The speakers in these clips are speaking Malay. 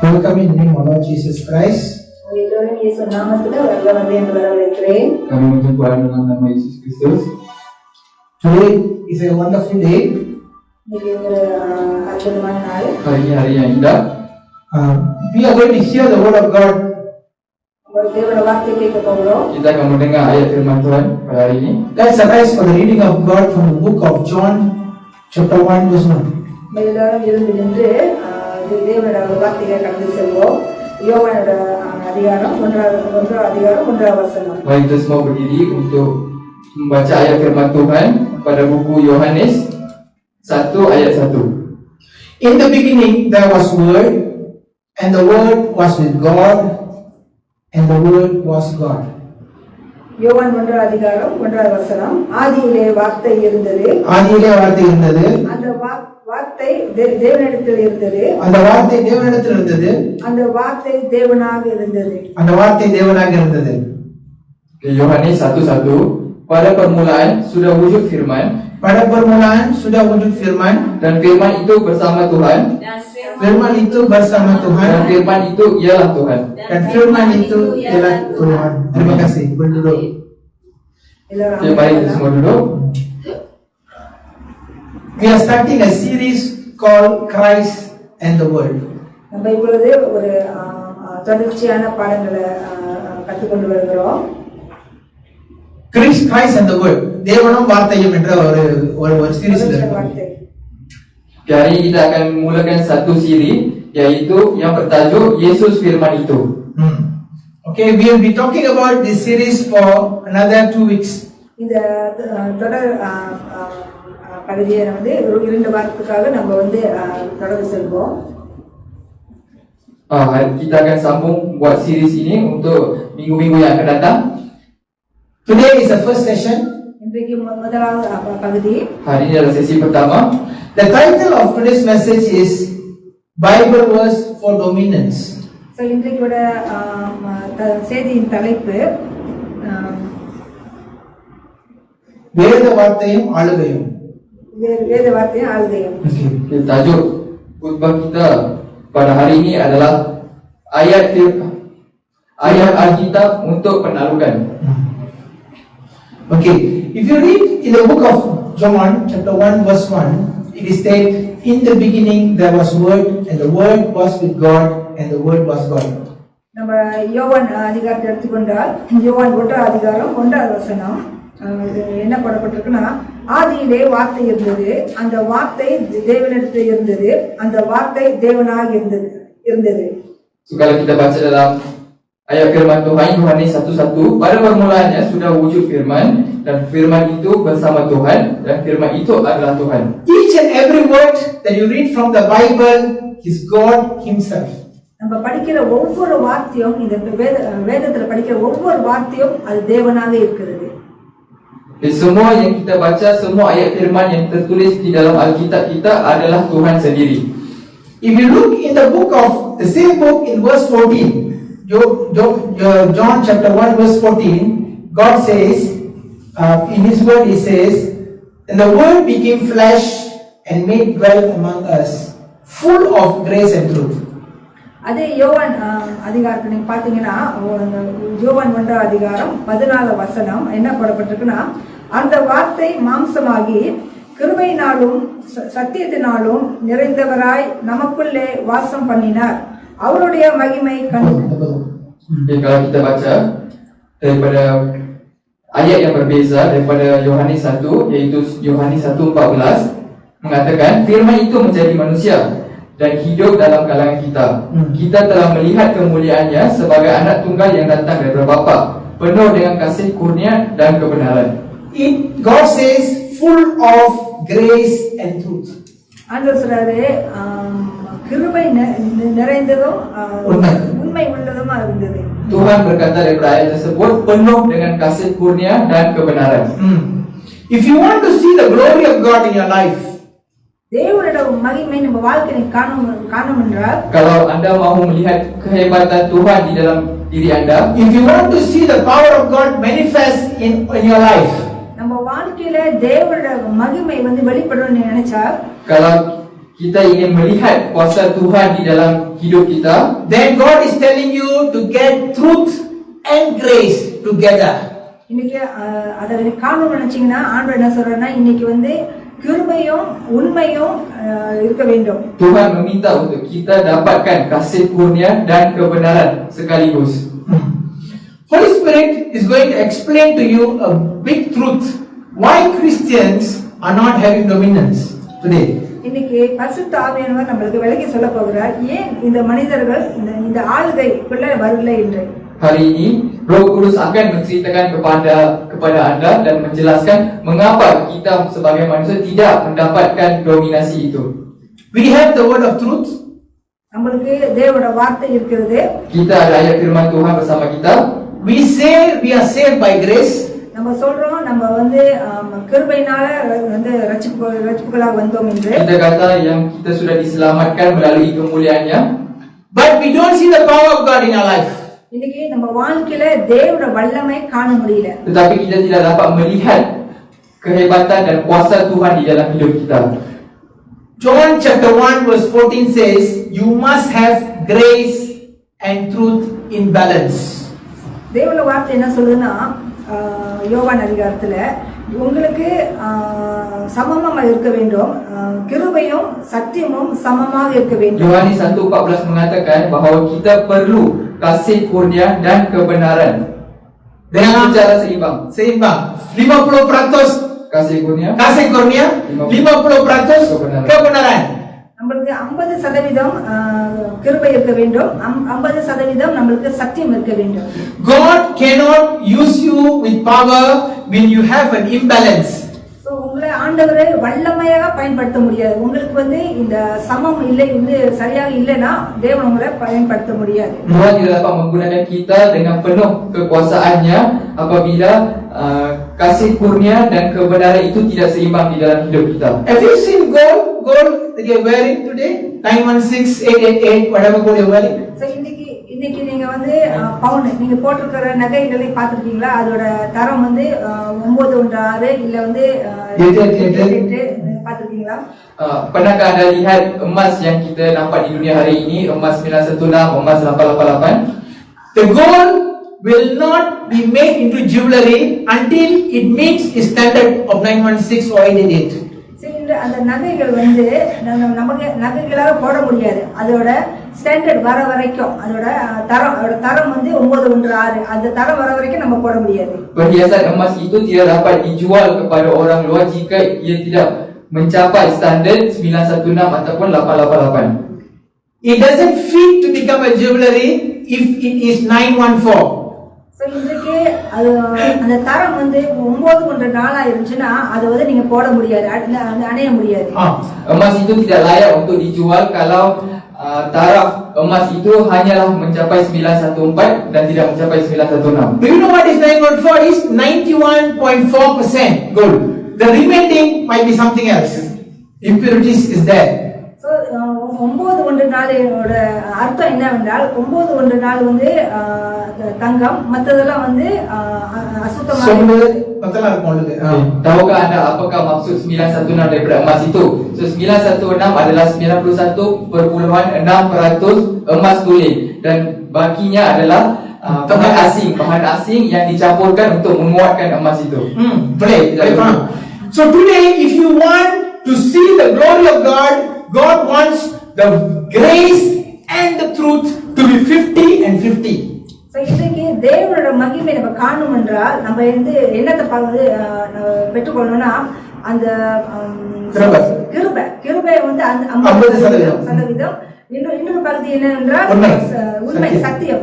Welcome in the name of Lord Jesus Christ. Kami berjumpa dengan nama Yesus Kristus. Today is a wonderful day. Hari ini hari yang indah. We are going to hear the word of God. Kita akan mendengar ayat firman Tuhan pada hari ini. Let's arise for the reading of God from the book of John, chapter 1, verse 1. Mari kita semua berdiri untuk membaca ayat firman Tuhan pada buku Yohanes 1 ayat 1. In the beginning there was Word, and the Word was with God, and the Word was God. யோவான் 1 அதிகாரம் 1 வசனம். ஆதியிலே வார்த்தை இருந்தது, ஆதியிலே வார்த்தை இருந்தது, அந்த வார்த்தை தேவனிடத்தில் இருந்தது, அந்த வார்த்தை தேவனிடத்தில் இருந்தது, அந்த வார்த்தை தேவனாக இருந்தது, அந்த வார்த்தை தேவனாக இருந்தது. Yohanes 1:1. Pada permulaan sudah wujud firman, pada permulaan sudah wujud firman, dan firman itu bersama Tuhan, firman itu bersama dan Tuhan, firman itu ialah Tuhan. dan firman itu ialah Tuhan. Terima kasih. Berduduk. Oke, mari kita semua duduk. We are starting a series called Christ and the Word. நம்ம இப்பொழுது ஒரு தொடர்ச்சியான பாடங்களை கற்றுக்கொண்டு வருகிறோம். Christ and the Word. தேவனும் வார்த்தையும் என்ற ஒரு சீரிஸ்ல இருக்கோம். Hari ini kita akan memulakan satu siri, yaitu yang bertajuk Yesus Firman itu. Okay, we will be talking about this series for another 2 weeks. இந்த தொடர் பகுதியை வந்து 2 வாரத்துக்காக நம்ம வந்து தொடர்ந்து செல்வோம். Kita akan sambung buat series ini untuk minggu-minggu yang akan datang. Today is the first session. இன்றைக்கு முதலாவது பகுதி. Hari ini adalah sesi pertama. The title of today's message is Bible Verse for Dominance. So இன்றையோட செய்தியின் தலைப்பு வேத வார்த்தையும் ஆளுகையும். வேத வார்த்தையும் ஆளுகையும். Okay, tajuk khutbah kita pada hari ini adalah ayat Alkitab untuk penaklukan. Okay, if you read in the book of John, chapter 1, verse 1, it is said, in the beginning there was Word, and the Word was with God, and the Word was God. நம்ம யோவான் அதிகாரத்தை எடுத்துக்கொண்டால், யோவான் 1 அதிகாரம் 1 வசனம் என்ன போடப்பட்டிருக்குன்னா, ஆதியிலே வார்த்தை இருந்தது, அந்த வார்த்தை தேவனிடத்தில் இருந்தது, அந்த வார்த்தை தேவனாக இருந்தது. So kalau kita baca dalam ayat firman Tuhan Yohanes 1:1, pada permulaannya sudah wujud firman, dan firman itu bersama Tuhan, dan firman itu adalah Tuhan. Each and every word that you read from the Bible is God Himself. நம்ம படிக்கிற ஒவ்வொரு வார்த்தையும், இந்த வேதத்தில் படிக்கிற ஒவ்வொரு வார்த்தையும் அது தேவனாக இருக்கிறது. Semua yang kita baca, semua ayat firman yang tertulis di dalam Alkitab kita adalah Tuhan sendiri. If you look in the book of the same book in verse 14, John chapter 1 verse 14, God says, in His word He says, and the Word became flesh and made dwell among us, full of grace and truth. அதே யோவான் அதிகாரத்தை நீங்க பாத்தீங்கன்னா, யோவான் 1 அதிகாரம் 14 வசனம் என்ன போடப்பட்டிருக்குன்னா, அந்த வார்த்தை மாம்சமாகி கிருபையினாலும் சத்தியத்தினாலும் நிறைந்தவராய் நமக்குள்ளே வாசம் பண்ணினார், அவருடைய மகிமை கண்டோம். Kalau kita baca daripada ayat yang berbeza daripada Yohanes 1, yaitu Yohanes 1:14, mengatakan firman itu menjadi manusia dan hidup dalam kalangan kita. Kita telah melihat kemuliaannya sebagai anak tunggal yang datang daripada Bapa, penuh dengan kasih kurnia dan kebenaran. God says full of grace and truth. ஆண்டவர் சொல்றாரு, கிருபை நிறைந்ததும் உண்மை உள்ளதுமா இருந்தது. Tuhan berkata daripada ayat tersebut, penuh dengan kasih kurnia dan kebenaran. If you want to see the glory of God in your life, தேவனோட மகிமை நம்ம வாழ்க்கையை காணும் என்றால், kalau anda mahu melihat kehebatan Tuhan di dalam diri anda, if you want to see the power of God manifest in your life, நம்ம வாழ்க்கையில தேவனோட மகிமை வந்து வெளிப்படணும்னு நினைச்சா, kalau kita ingin melihat kuasa Tuhan di dalam hidup kita, then God is telling you to get truth and grace together. இன்னைக்கு அதை காணும் நினைச்சீங்கன்னா ஆண்டவர் என்ன சொல்றேன்னா இன்னைக்கு வந்து கிருபையும் உண்மையும் இருக்க வேண்டும். Tuhan meminta untuk kita dapatkan kasih kurnia dan kebenaran sekaligus. Holy Spirit is going to explain to you a big truth why Christians are not having dominance today. இன்னைக்கு பரிசுத்த ஆவியானவர் நம்மளுக்கு விளக்கி சொல்ல போகிறார் ஏன் இந்த மனிதர்கள் இந்த ஆளுகைக்குள்ள வரல என்று. Hari ini Roh Kudus akan menceritakan kepada anda dan menjelaskan mengapa kita sebagai manusia tidak mendapatkan dominasi itu. We have the word of truth. நம்மளுக்கு தேவனுடைய வார்த்தை இருக்கிறது. Kita ada ayat firman Tuhan bersama kita. We say we are saved by grace. நம்ம சொல்றோம் நம்ம வந்து கிருபையினால வந்து ரட்சிப்புகளாக வந்தோம் என்று. Kita kata yang kita sudah diselamatkan melalui kemuliaannya. But we don't see the power of God in our life. இன்னைக்கு நம்ம வாழ்க்கையில தேவனுடைய வல்லமை காண முடியல. Tetapi kita tidak dapat melihat kehebatan dan kuasa Tuhan di dalam hidup kita. John chapter 1 verse 14 says, you must have grace and truth in balance. தேவனுடைய வார்த்தை என்ன சொல்லுதுன்னா யோவான் அதிகாரத்துல உங்களுக்கு சமமாக இருக்க வேண்டும், கிருபையும் சத்தியமும் சமமாக இருக்க வேண்டும். Yohanes 1:14 mengatakan bahawa kita perlu kasih kurnia dan kebenaran dengan secara seimbang. Seimbang. 50% Kasih kurnia, 50% kebenaran. நம்மளுக்கு 50% கிருபை இருக்க வேண்டும், 50% நம்மளுக்கு சத்தியம் இருக்க வேண்டும். God cannot use you with power when you have an imbalance. So உங்களை ஆண்டவரே வல்லமையாக பயன்படுத்த முடியாது. உங்களுக்கு வந்து இந்த சமம் இல்லை வந்து சரியாக இல்லைன்னா தேவன் உங்களை பயன்படுத்த முடியாது. Tuhan tidak dapat menggunakan kita dengan penuh kekuasaannya apabila kasih kurnia dan kebenaran itu tidak seimbang di dalam hidup kita. Have you seen gold that you are wearing today? 916, 888, whatever gold you are wearing. So இன்னைக்கு நீங்க வந்து பவுன் நீங்க போட்டிருக்கிற நகைகளை பார்த்திருக்கீங்களா? அதோட தரம் வந்து 916 இல்ல வந்து 888 பார்த்திருக்கீங்களா? Pernahkah anda lihat emas yang kita nampak di dunia hari ini, emas 916, emas 888? The gold will not be made into jewelry until it meets the standard of 916 or 888. அந்த நகைகள் வந்து நமக்கு நகைகளாக போட முடியாது. அதோட ஸ்டாண்டர்ட் வர வரைக்கும் அதோட தரம் வந்து 916 அந்த தரம் வர வரைக்கும் நம்ம போட முடியாது. Perhiasan emas itu tidak dapat dijual kepada orang luar jika ia tidak mencapai standard 916 ataupun 888. It doesn't fit to become a jewelry if it is 914. So இன்றைக்கு அது அந்த தரம் வந்து 914 இருந்துச்சுன்னா அதை வந்து நீங்க போட முடியாது, அணைய முடியாது. Emas itu tidak layak untuk dijual kalau taraf emas itu hanyalah mencapai 914 dan tidak mencapai 916. Do you know what is 914? Is 91.4% gold. The remaining might be something else. Impurities is there. So 914 அர்த்தம் என்னவென்றால் 914 வந்து தங்கம், மற்றதெல்லாம் வந்து அசுத்தமான. Tahukah anda apakah maksud 916 daripada emas itu? So 916 adalah 91.6% emas tulen dan bakinya adalah bahan asing yang dicampurkan untuk menguatkan emas itu. Boleh. So today if you want to see the glory of God wants the grace and the truth to be 50 and 50. So இன்றைக்கு தேவனோட மகிமை நம்ம காணும் என்றால் நம்ம வந்து என்னத்தை பெற்றுக்கொள்ளணும்னா அந்த கிருபை வந்து 50%. இன்னொரு பகுதி என்னவென்றால் உண்மை, சத்தியம்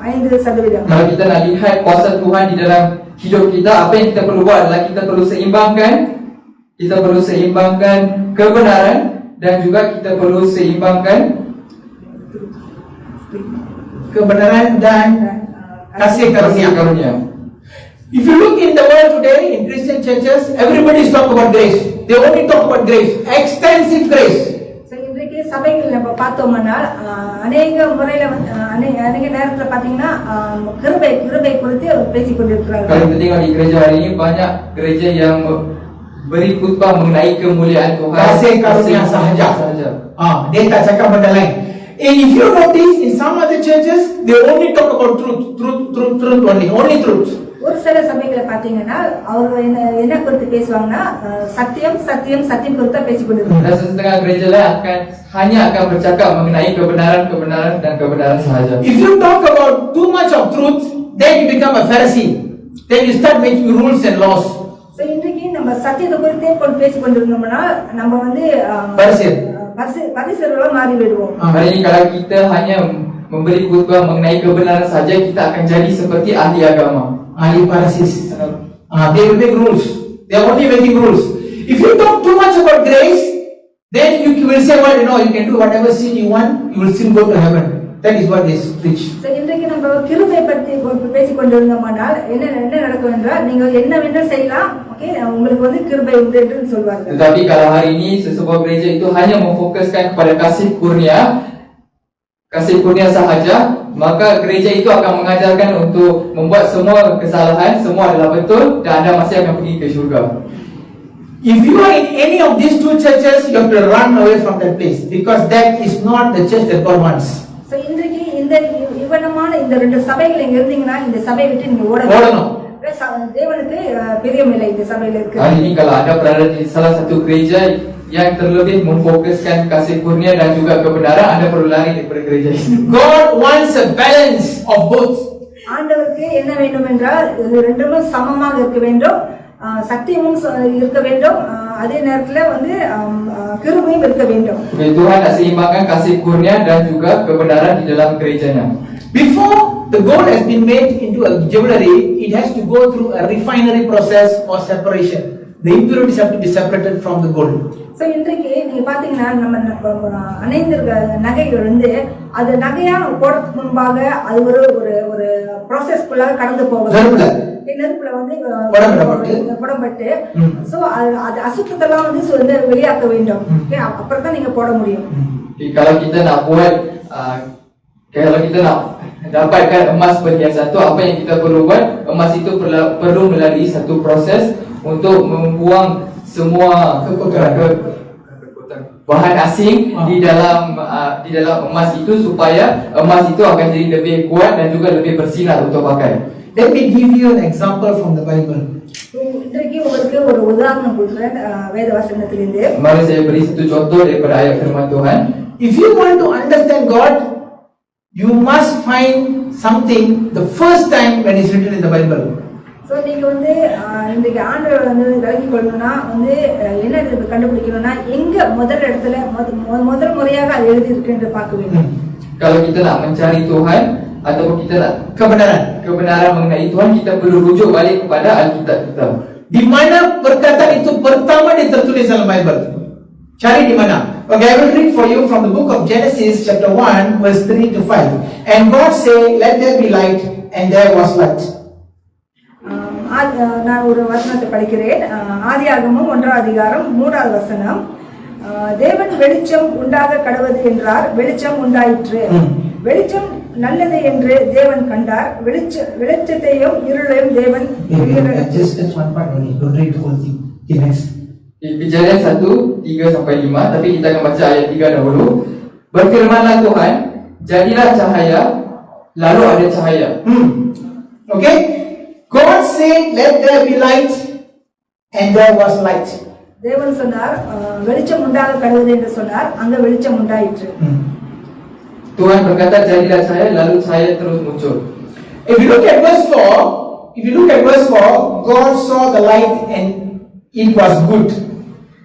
5%. Kalau kita nak lihat kuasa Tuhan di dalam hidup kita, apa yang kita perlu buat adalah kita perlu seimbangkan kebenaran dan juga kita perlu seimbangkan kebenaran dan kasih karunia. If you look in the world today in Christian churches, everybody is talking about grace. They only talk about grace, extensive grace. So இன்றைக்கு சபைகள் நம்ம பார்த்தோம்னா அநேக முறையில அநேக நேரத்துல பாத்தீங்கன்னா கிருபை குறித்து பேசிக் கொண்டிருக்கிறார்கள். Kalau kita tengok di gereja hari ini, banyak gereja yang beri khutbah mengenai kemuliaan Tuhan. Kasih karunia sahaja. Dia tak cakap benda lain. And if you notice, in some other churches, they only talk about truth only truth. ஒரு சில சபைகளை பாத்தீங்கன்னா அவங்க என்ன குறித்து பேசுவாங்கன்னா சத்தியம் சத்தியம் சத்தியம் குறித்து தான் பேசிக் கொண்டிருக்காங்க. Dan setengah gereja lain hanya akan bercakap mengenai kebenaran dan kebenaran sahaja. If you talk about too much of truth, then you become a Pharisee. Then you start making rules and laws. So இன்றைக்கு நம்ம சத்தியத்தை குறித்தே பேசிக் கொண்டிருந்தோம்னா நம்ம வந்து பரிசேயர்களா மாறி விடுவோம். Hari ini kalau kita hanya memberi khutbah mengenai kebenaran saja, kita akan jadi seperti ahli agama. Ahli Pharisees. They will make rules. They are only making rules. If you talk too much about grace, then you will say, well, you can do whatever sin you want, you will still go to heaven. That is what they preach. So இன்றைக்கு நம்ம கிருபை பற்றி பேசிக் கொண்டிருந்தோம்னால் என்ன நடக்கும் என்றால் நீங்க என்ன வேணா செய்யலாம், ஓகே, உங்களுக்கு வந்து கிருபை உண்டு என்று சொல்வார்கள். Tetapi kalau hari ini sesebuah gereja itu hanya memfokuskan kepada kasih kurnia sahaja, maka gereja itu akan mengajarkan untuk membuat semua kesalahan, semua adalah betul dan anda masih akan pergi ke syurga. If you are in any of these two churches, you have to run away from that place because that is not the church that God wants. So இன்றைக்கு இந்த இவனமான இந்த ரெண்டு சபைகள் இங்க இருந்தீங்கன்னா இந்த சபையை விட்டு நீங்க ஓடணும். தேவனுக்கு பிரியமில்லை இந்த சபையில இருக்கு. Hari ini kalau anda berada di salah satu gereja yang terlebih memfokuskan kasih kurnia dan juga kebenaran, anda perlu lari daripada gereja ini. God wants a balance of both. ஆண்டவருக்கு என்ன வேண்டும் என்றால் இது ரெண்டுமே சமமாக இருக்க வேண்டும், சத்தியமும் இருக்க வேண்டும், அதே நேரத்துல வந்து கிருபையும் இருக்க வேண்டும். Tuhan nak seimbangkan kasih kurnia dan juga kebenaran di dalam gerejanya. Before the gold has been made into a jewelry, it has to go through a refinery process or separation. The impurities have to be separated from the gold. So இன்றைக்கு நீங்க பாத்தீங்கன்னா நம்ம அணிந்திருக்க நகைகள் வந்து அது நகையா போடுறதுக்கு முன்பாக அது ஒரு ப்ராசஸ்க்குள்ள கடந்து போகுது. நெருப்புல வந்து புடம்பட்டு சோ அது அசுத்தத்தெல்லாம் வந்து வெளியாக்க வேண்டும். அப்புறம் தான் நீங்க போட முடியும். Kalau kita nak dapatkan emas perhiasan tu, apa yang kita perlu buat? Emas itu perlu melalui satu proses untuk membuang semua bahan asing di dalam emas itu supaya emas itu akan jadi lebih kuat dan juga lebih bersinar untuk pakai. Let me give you an example from the Bible. இன்றைக்கு உங்களுக்கு ஒரு உதாரணம் கொடுக்கிறேன் வேத வசனத்திலிருந்து. Mari saya beri satu contoh daripada ayat firman Tuhan. If you want to understand God, you must find something the first time when it's written in the Bible. So நீங்க வந்து இன்றைக்கு ஆண்டவரை வந்து விளங்கி கொள்ளணும்னா வந்து என்ன கண்டுபிடிக்கணும்னா எங்க முதல் இடத்துல முதல் முறையாக அது எழுதி இருக்கு என்று பார்க்க வேண்டும். Kalau kita nak mencari Tuhan ataupun kita nak kebenaran mengenai Tuhan, kita perlu rujuk balik kepada Alkitab kita. Di mana perkataan itu pertama tertulis dalam Bible? Cari di mana? Okay, I will read for you from the book of Genesis chapter 1 verse 3 to 5. And God said, let there be light, and there was light. நான் ஒரு வசனத்தை படிக்கிறேன். ஆதியாகமம் 1ஆம் அதிகாரம் 3வது வசனம். தேவன் வெளிச்சம் உண்டாக கடவது என்றார், வெளிச்சம் உண்டாயிற்று. வெளிச்சம் நல்லது என்று தேவன் கண்டார், வெளிச்சத்தையும் இருளையும் தேவன். Just one part only, don't read the whole thing. Okay, next. Kejadian 1:3-5, tapi kita akan baca ayat 3 dahulu. Berfirmanlah Tuhan, jadilah cahaya, lalu ada cahaya. Okay, God said, let there be light, and there was light. தேவன் சொன்னார், வெளிச்சம் உண்டாக கடவுது என்று சொன்னார், அங்க வெளிச்சம் உண்டாயிற்று. Tuhan berkata jadilah cahaya, lalu cahaya terus muncul. If you look at verse 4, God saw the light and it was good.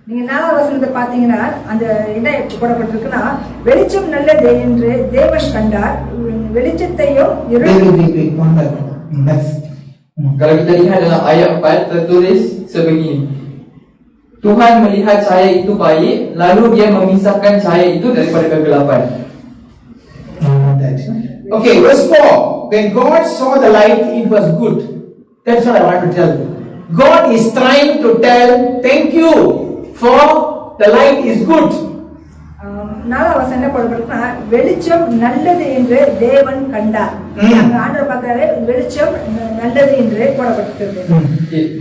நீங்க 4வது வசனத்தை பாத்தீங்கன்னா அந்த என்ன போடப்பட்டிருக்குன்னா வெளிச்சம் நல்லது என்று தேவன் கண்டார், வெளிச்சத்தையும் Kalau kita lihat dalam ayat 4 tertulis sebegini. Tuhan melihat cahaya itu baik, lalu dia memisahkan cahaya itu daripada kegelapan. Okay, verse 4. When God saw the light, it was good. That's what I want to tell you. God is trying to tell, thank you for the light is good. 4வது வசனம் என்ன போடப்பட்டிருக்குன்னா, வெளிச்சம் நல்லது என்று தேவன் கண்டார். அங்க ஆண்டவர் பார்த்தாரு, வெளிச்சம் நல்லது என்று போடப்பட்டிருக்கிறது.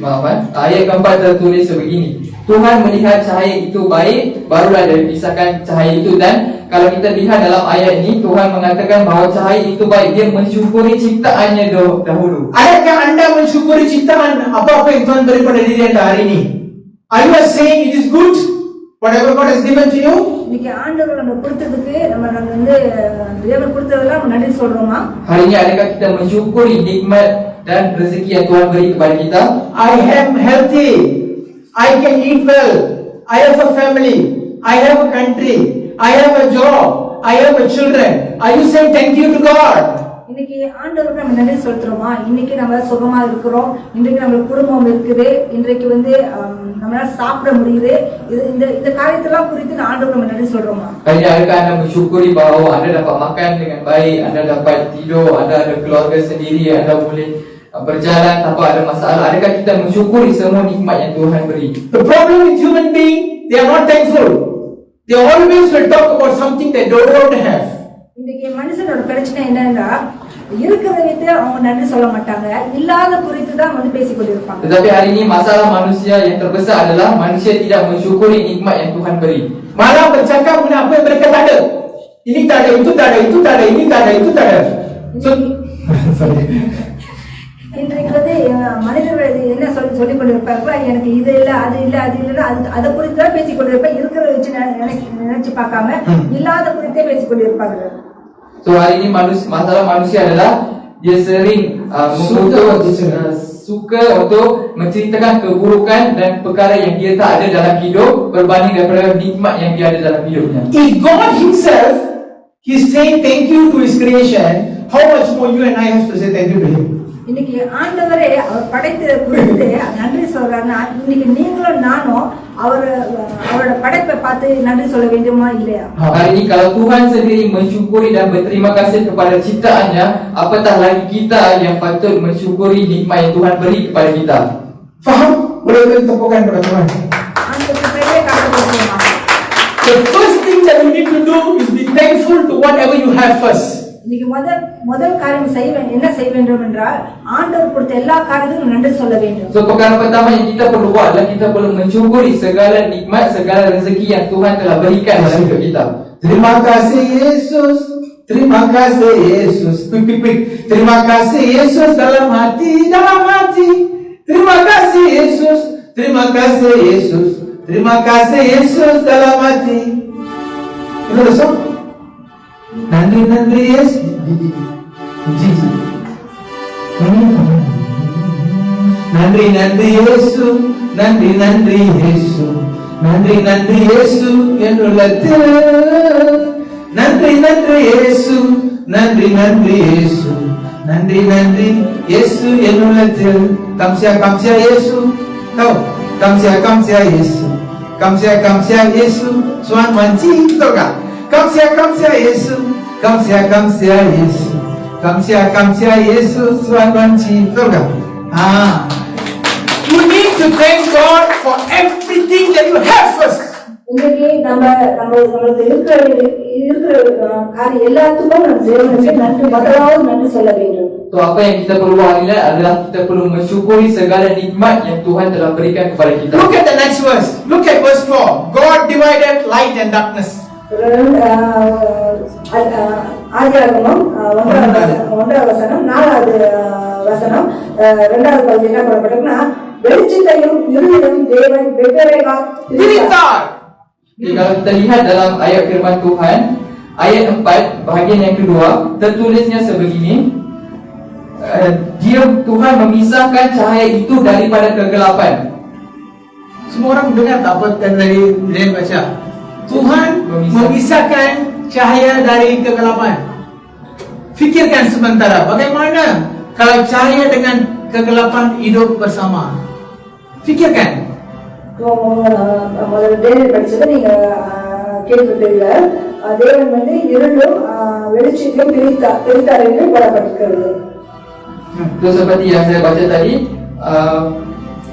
Maaf, ayat keempat tertulis sebegini. Tuhan melihat cahaya itu baik, barulah dia pisahkan cahaya itu. Dan kalau kita lihat dalam ayat ini, Tuhan mengatakan bahawa cahaya itu baik. Dia mensyukuri ciptaannya dahulu. Adakah anda mensyukuri ciptaan apa-apa yang Tuhan beri pada diri anda hari ini? Are you saying it is good? Whatever God has given to you? இன்னைக்கு ஆண்டவர் நம்ம கொடுத்ததுக்கு நம்ம வந்து தேவன் கொடுத்ததெல்லாம் நம்ம நன்றி சொல்றோமா? Hari ini adakah kita mensyukuri nikmat dan rezeki yang Tuhan beri kepada kita? I am healthy. I can eat well. I have a family. I have a country. I have a job. I have a children. Are you saying thank you to God? இன்னைக்கு ஆண்டவருக்கு நம்ம நன்றி செலுத்துறோமா? இன்னைக்கு நம்ம சுகமா இருக்கிறோம், இன்றைக்கு நம்மளுக்கு குடும்பம் இருக்குது, இன்றைக்கு வந்து நம்மளால சாப்பிட முடியுது, இந்த இந்த காரியத்தெல்லாம் குறித்து ஆண்டவருக்கு நம்ம நன்றி சொல்றோமா? Hari ini adakah anda mensyukuri bahawa anda dapat makan dengan baik, anda dapat tidur, anda ada keluarga sendiri, anda boleh berjalan tanpa ada masalah? Adakah kita mensyukuri semua nikmat yang Tuhan beri? The problem with human being, they are not thankful. They always will talk about something they don't have. இன்னைக்கு மனுஷனோட பிரச்சனை என்னன்னா, இருக்கிறவங்க அவங்க நன்றி சொல்ல மாட்டாங்க, இல்லாத குறித்து தான் வந்து பேசிக் கொண்டிருப்பாங்க. Tetapi hari ini masalah manusia yang terbesar adalah manusia tidak mensyukuri nikmat yang Tuhan beri. Malah bercakap mengenai apa yang mereka tak ada. Ini tak ada, itu tak ada, itu tak ada, ini tak ada, itu tak ada. So, sorry. இன்றைக்கு வந்து மனிதர்கள் என்ன சொல்லிக் கொண்டிருப்பாங்க, எனக்கு இது இல்ல, அது இல்ல, அது இல்ல, அதை குறித்து தான் பேசிக் கொண்டிருப்பேன். இருக்கிற வச்சு நினைச்சு பார்க்காம இல்லாத குறித்தே பேசிக் கொண்டிருப்பாங்க. So hari ini masalah manusia adalah dia sering suka untuk menceritakan keburukan dan perkara yang dia tak ada dalam hidup berbanding daripada nikmat yang dia ada dalam hidupnya. If God Himself is saying thank you to His creation, how much more you and I have to say thank you to Him? இன்னைக்கு ஆண்டவரே அவர் படைத்த குறித்து நன்றி சொல்றாருன்னா, இன்னைக்கு நீங்களும் நானும் அவரோட படைப்பை பார்த்து நன்றி சொல்ல வேண்டுமா இல்லையா? Hari ini kalau Tuhan sendiri mensyukuri dan berterima kasih kepada ciptaannya, apatah lagi kita yang patut mensyukuri nikmat yang Tuhan beri kepada kita. Faham? Boleh beri tepukan kepada Tuhan. The first thing that you need to do is be thankful to whatever you have first. இன்னைக்கு முதல் காரியம் என்ன செய்ய வேண்டும் என்றால், ஆண்டவர் கொடுத்த எல்லா காரியத்துக்கும் நன்றி சொல்ல வேண்டும். So perkara pertama yang kita perlu buat adalah kita perlu mensyukuri segala nikmat, segala rezeki yang Tuhan telah berikan dalam hidup kita. Terima kasih Yesus, terima kasih Yesus. Quick. Terima kasih Yesus dalam hati. Terima kasih Yesus, terima kasih Yesus, terima kasih Yesus dalam hati. You know the song? Nandri Yesus. Nandri Yesus, Nandri Yesus, Nandri Yesus என்னுள்ளத்தில். Nandri Yesus, Nandri Yesus, Nandri Yesus என்னுள்ளத்தில். Kamsia Yesus. Tahu? Kamsia Yesus. Kamsia Yesus. Tuhan manci, betul tak? Kamsia Yesus. Kamsia Yesus. Kamsia Yesus. Tuhan manci, betul tak? You need to thank God for everything that you have first. இன்னைக்கு நம்மளுக்கு இருக்கிற காரியம் எல்லாத்துக்கும் நம்ம தேவனுக்கு முதலாவது நன்றி சொல்ல வேண்டும். So apa yang kita perlu hari ini adalah kita perlu mensyukuri segala nikmat yang Tuhan telah berikan kepada kita. Look at the next verse. Look at verse 4. God divided light and darkness. ஆதியாகமம் 1ஆம் வசனம் 4வது வசனம் 2வது பகுதி என்ன சொல்லப்பட்டிருக்குன்னா, வெளிச்சத்தையும் இருளையும் தேவன் வெவ்வேறாக பிரித்தார். Kalau kita lihat dalam ayat firman Tuhan, ayat 4 bahagian yang kedua, tertulisnya sebegini, dia Tuhan memisahkan cahaya itu daripada kegelapan. Semua orang dengar tak apa dari dia baca? Tuhan memisahkan cahaya dari kegelapan. Fikirkan sementara, bagaimana kalau cahaya dengan kegelapan hidup bersama? Fikirkan. முதல்ல தேவன் படிச்சதை நீங்க கேள்விப்பட்டீங்க. தேவன் வந்து இருளும் வெளிச்சத்தையும் பிரித்தார் என்று போடப்பட்டிருக்கிறது. Itu seperti yang saya baca tadi.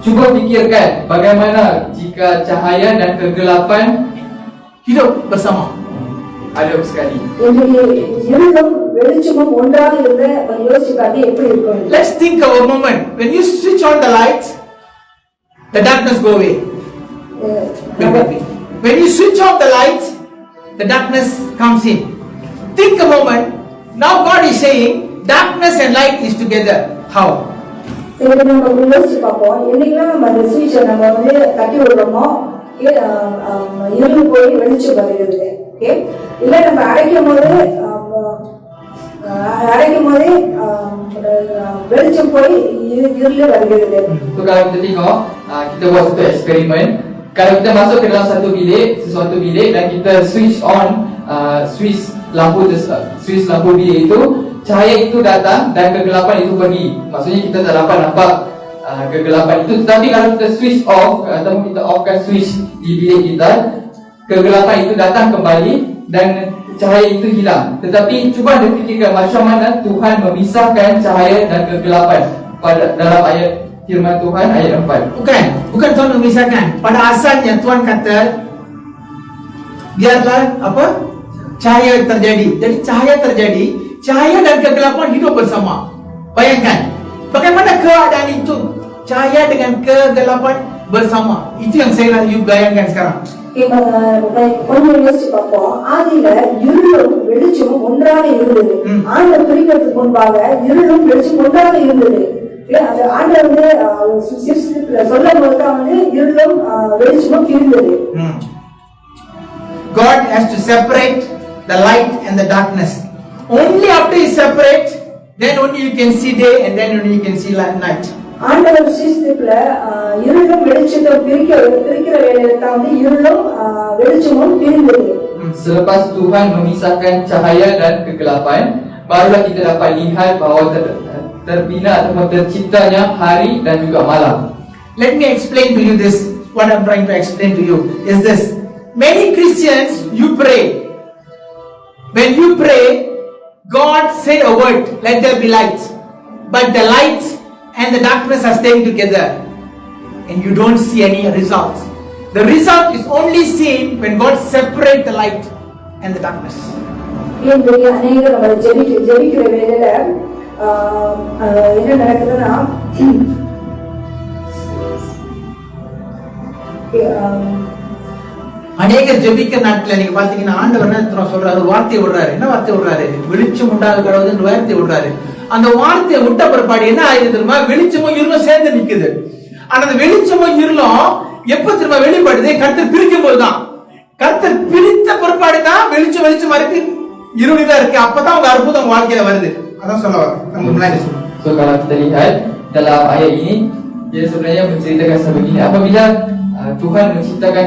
Cuba fikirkan bagaimana jika cahaya dan kegelapan hidup bersama. ada sekali. இன்றைக்கு இருளும் வெளிச்சமும் ஒன்றாக இருந்த யோசிச்சு காட்டி எப்படி இருக்கும்? Let's think of a moment. When you switch on the light, the darkness go away. Look at me. When you switch off the light, the darkness comes in. Think a moment. Now God is saying, darkness and light is together. How? இதை நம்ம யோசிச்சு பார்ப்போம். என்னைக்கெல்லாம் நம்ம அந்த சுவிட்சை நம்ம தட்டி விடுறோமோ இருள் போய் வெளிச்சம் வருகிறது. இல்ல நம்ம அடைக்கும் போதே வெளிச்சம் போய் இருள் வருகிறது. So kalau kita tengok, kita buat satu eksperimen. Kalau kita masuk ke dalam sesuatu bilik dan kita switch on switch lampu bilik itu, cahaya itu datang dan kegelapan itu pergi. Maksudnya kita tak dapat nampak kegelapan itu. Tetapi kalau kita switch off atau kita offkan switch di bilik kita, kegelapan itu datang kembali dan cahaya itu hilang. Tetapi cuba anda fikirkan macam mana Tuhan memisahkan cahaya dan kegelapan pada dalam ayat firman Tuhan ayat 4. Bukan Tuhan memisahkan. Pada asalnya Tuhan kata, biarlah apa? Cahaya terjadi. Jadi cahaya terjadi, cahaya dan kegelapan hidup bersama. Bayangkan, bagaimana keadaan itu? Cahaya dengan kegelapan bersama. Itu yang saya nak you bayangkan sekarang. கொஞ்சம் யோசிச்சு பார்ப்போம். ஆதியில இருளும் வெளிச்சமும் ஒன்றாக இருந்தது. ஆண்டவர் பிரிக்கிறதுக்கு முன்பாக இருளும் வெளிச்சம் ஒன்றாக இருந்தது. அந்த ஆண்டவர் சொல்லும் போது தான் இருளும் வெளிச்சமும் பிரிந்தது. God has to separate the light and the darkness. Only after He separates, then only you can see day and then only you can see night. ஆண்டவர் சிருஷ்டிப்புல இருளும் வெளிச்சத்தை பிரிக்கிற வேளையில தான் இருளும் வெளிச்சமும் பிரிந்தது. Selepas Tuhan memisahkan cahaya dan kegelapan, barulah kita dapat lihat bahawa terbina atau terciptanya hari dan juga malam. Let me explain to you this. What I'm trying to explain to you is this. Many Christians, you pray. When you pray, God say a word, let there be light. But the light and the darkness are staying together. And you don't see any results. The result is only seen when God separate the light and the darkness. இன்றைக்கு அநேகர் நம்ம ஜெபிக்கிற வேளையில என்ன நடக்குதுன்னா அநேகர் ஜெபிக்கிற நாட்கள் நீங்க பாத்தீங்கன்னா ஆண்டவர் என்ன சொல்றாரு? வார்த்தை விடுறாரு. என்ன வார்த்தை விடுறாரு? வெளிச்சம் உண்டாகிறது வார்த்தை விடுறாரு. அந்த வார்த்தையை விட்ட பிற்பாடு என்ன ஆயிடுது தெரியுமா? வெளிச்சமும் இருளும் சேர்ந்து நிக்குது. ஆனா அந்த வெளிச்சமும் இருளும் எப்ப திரும்ப வெளிப்படுது? கர்த்தர் பிரிக்கும் போதுதான். கர்த்தர் பிரித்த பிற்பாடு தான் வெளிச்சம் இருக்கு, இருளிதான் இருக்கு. அப்பதான் உங்க அற்புதம் வாழ்க்கையில வருது. அதான் சொல்ல வரேன். So kalau kita lihat dalam ayat ini, dia sebenarnya menceritakan sebegini. Apabila Tuhan menciptakan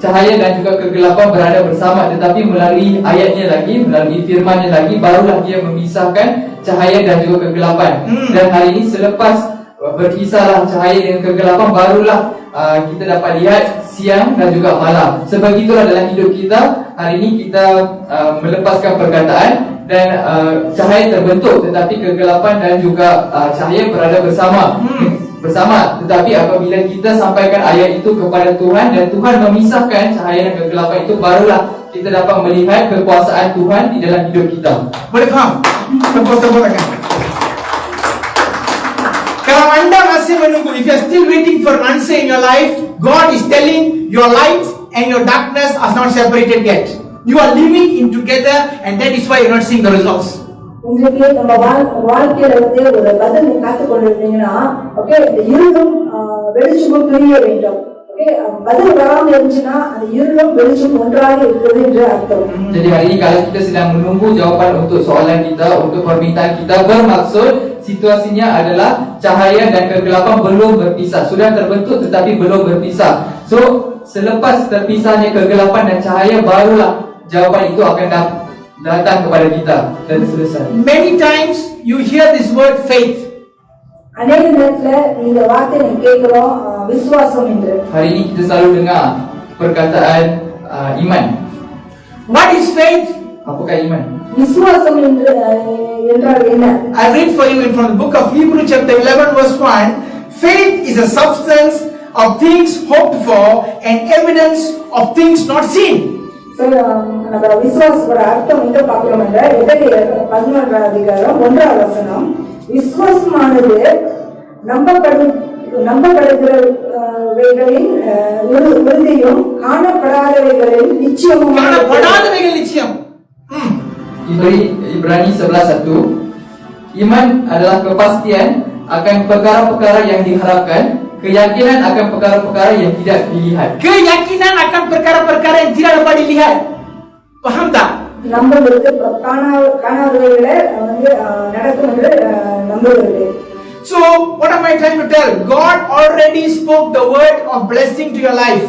cahaya dan juga kegelapan berada bersama, tetapi melalui ayatnya lagi, melalui firmannya lagi, barulah dia memisahkan cahaya dan juga kegelapan. Dan hari ini selepas berpisahlah cahaya dengan kegelapan, barulah kita dapat lihat siang dan juga malam. Sebegitulah dalam hidup kita. Hari ini kita melepaskan perkataan dan cahaya terbentuk, tetapi kegelapan dan juga cahaya berada bersama. Tetapi apabila kita sampaikan ayat itu kepada Tuhan dan Tuhan memisahkan cahaya dan kegelapan itu, barulah kita dapat melihat kekuasaan Tuhan di dalam hidup kita. Boleh faham? Tepuk-tepuk tangan. Kalau anda masih menunggu, if you are still waiting for an answer in your life, God is telling your light and your darkness are not separated yet. You are living in together, and that is why you are not seeing the results. இன்றைக்கு நம்ம வாழ்க்கையில ஒரு பதில் காத்துக் கொண்டிருந்தீங்கன்னா, ஓகே, இந்த இருளும் வெளிச்சமும் பிரிய வேண்டும். ஓகே, பதில் வராம இருந்துச்சுன்னா அந்த இருளும் வெளிச்சம் ஒன்றாக இருக்குது என்று அர்த்தம். Jadi hari ini kalau kita sedang menunggu jawapan untuk soalan kita, untuk permintaan kita, bermaksud situasinya adalah cahaya dan kegelapan belum berpisah. Sudah terbentuk tetapi belum berpisah. So selepas terpisahnya kegelapan dan cahaya, barulah jawapan itu akan datang kepada kita dan selesai. Many times you hear this word faith. அநேக நேரத்துல இந்த வார்த்தை நீங்க கேட்கிறோம், விசுவாசம் என்று. Hari ini kita selalu dengar perkataan iman. What is faith? Apakah iman? விசுவாசம் என்றால் என்ன? I read for you from the book of Hebrews chapter 11 verse 1. Faith is a substance of things hoped for and evidence of things not seen. So, நம்ம விசுவாசத்தோட அர்த்தம் எங்க பார்க்கிறோம் என்றால் எபிரேயர் 11ஆம் அதிகாரம் 1ஆம் வசனம், விசுவாசமானது நம்பப்படுகிறவைகளின் உறுதியும் காணப்படாதவைகளின் நிச்சயமும். காணப்படாதவைகள் நிச்சயம். Ibrani 11:1, iman adalah kepastian akan perkara-perkara yang diharapkan, keyakinan akan perkara-perkara yang tidak dilihat. Keyakinan akan perkara-perkara yang tidak dapat dilihat. Paham tak? நம்புவது காணாதவைகளை நடக்கும் என்று நம்புவது. So, what am I trying to tell? God already spoke the word of blessing to your life.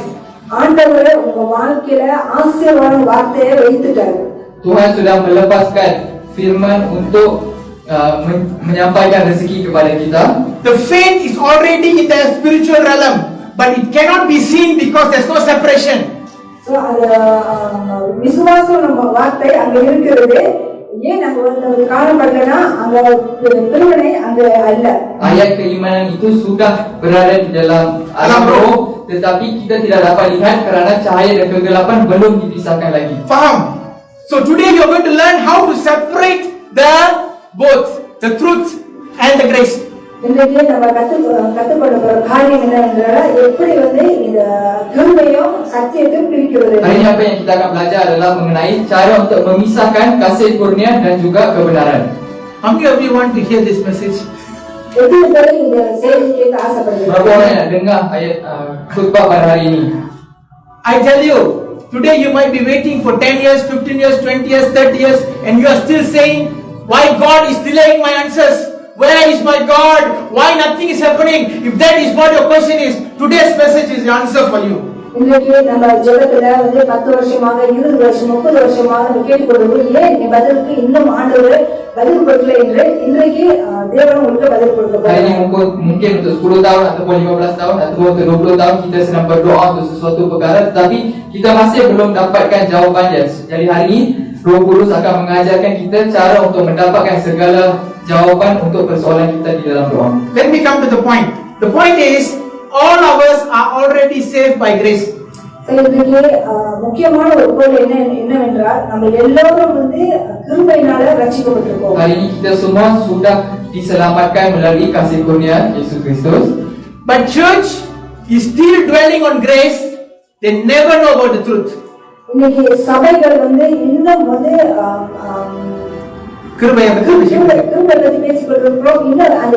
ஆண்டவர் உங்க வாழ்க்கையில ஆசீர்வாத வார்த்தையை வைத்துட்டார். Tuhan sudah melepaskan firman untuk menyampaikan rezeki kepada kita. The faith is already in the spiritual realm, but it cannot be seen because there's no separation. So, விசுவாசம் நம்ம வார்த்தை அங்க இருக்கிறது. ஏன் அங்க வந்து காணப்படலனா அங்க திருமணை அங்க அல்ல. Ayat keimanan itu sudah berada di dalam alam roh, tetapi kita tidak dapat lihat kerana cahaya dan kegelapan belum dipisahkan lagi. Faham? So today you are going to learn how to separate both the truth and the grace. இன்றைக்கு நம்ம கத்துக்கொள்ள போற காரியம் என்னவென்றால் எப்படி வந்து இந்த கிருபையும் சத்தியத்தையும் பிரிக்கிறது. Hari ini apa yang kita akan belajar adalah mengenai cara untuk memisahkan kasih kurnia dan juga kebenaran. How many of you want to hear this message? எத்தனை பேர் இந்த செய்தி கேட்க ஆசைப்படுறீங்க? Berapa orang yang nak dengar ayat khutbah pada hari ini? I tell you, today you might be waiting for 10 years, 15 years, 20 years, 30 years, and you are still saying, why God is delaying my answers? Where is my God? Why nothing is happening? If that is what your question is, today's message is the answer for you. இன்றைக்கு நம்ம ஜெபத்துல வந்து 10 வருஷமாக 20 வருஷம் 30 வருஷமாக நம்ம கேட்டுக்கொள்வோம், ஏன் நீ பதிலுக்கு இன்னும் ஆண்டவர் பதில் கொடுக்கல என்று இன்றைக்கு தேவன் உங்களுக்கு பதில் கொடுக்க Hari ini போகிறார். mungkin untuk 10 tahun ataupun 15 tahun ataupun untuk 20 tahun kita sedang berdoa untuk sesuatu perkara, tetapi kita masih belum dapatkan jawapannya. Jadi hari ini Roh Kudus akan mengajarkan kita cara untuk mendapatkan segala jawapan untuk persoalan kita di dalam doa. Let me come to the point. The point is, all of us are already saved by grace. இன்றைக்கு முக்கியமான ஒரு பொருள் என்னவென்றால் நம்ம எல்லோரும் வந்து கிருபையினால ரட்சிக்கப்பட்டிருக்கோம். Hari ini kita semua sudah diselamatkan melalui kasih kurnia Yesus Kristus. But church is still dwelling on grace. They never know about the truth. இன்னைக்கு சபைகள் வந்து இன்னும் வந்து கிருபையை பற்றி கிருபை பற்றி பேசிக்கொண்டிருக்கிறோம். இன்னும் அந்த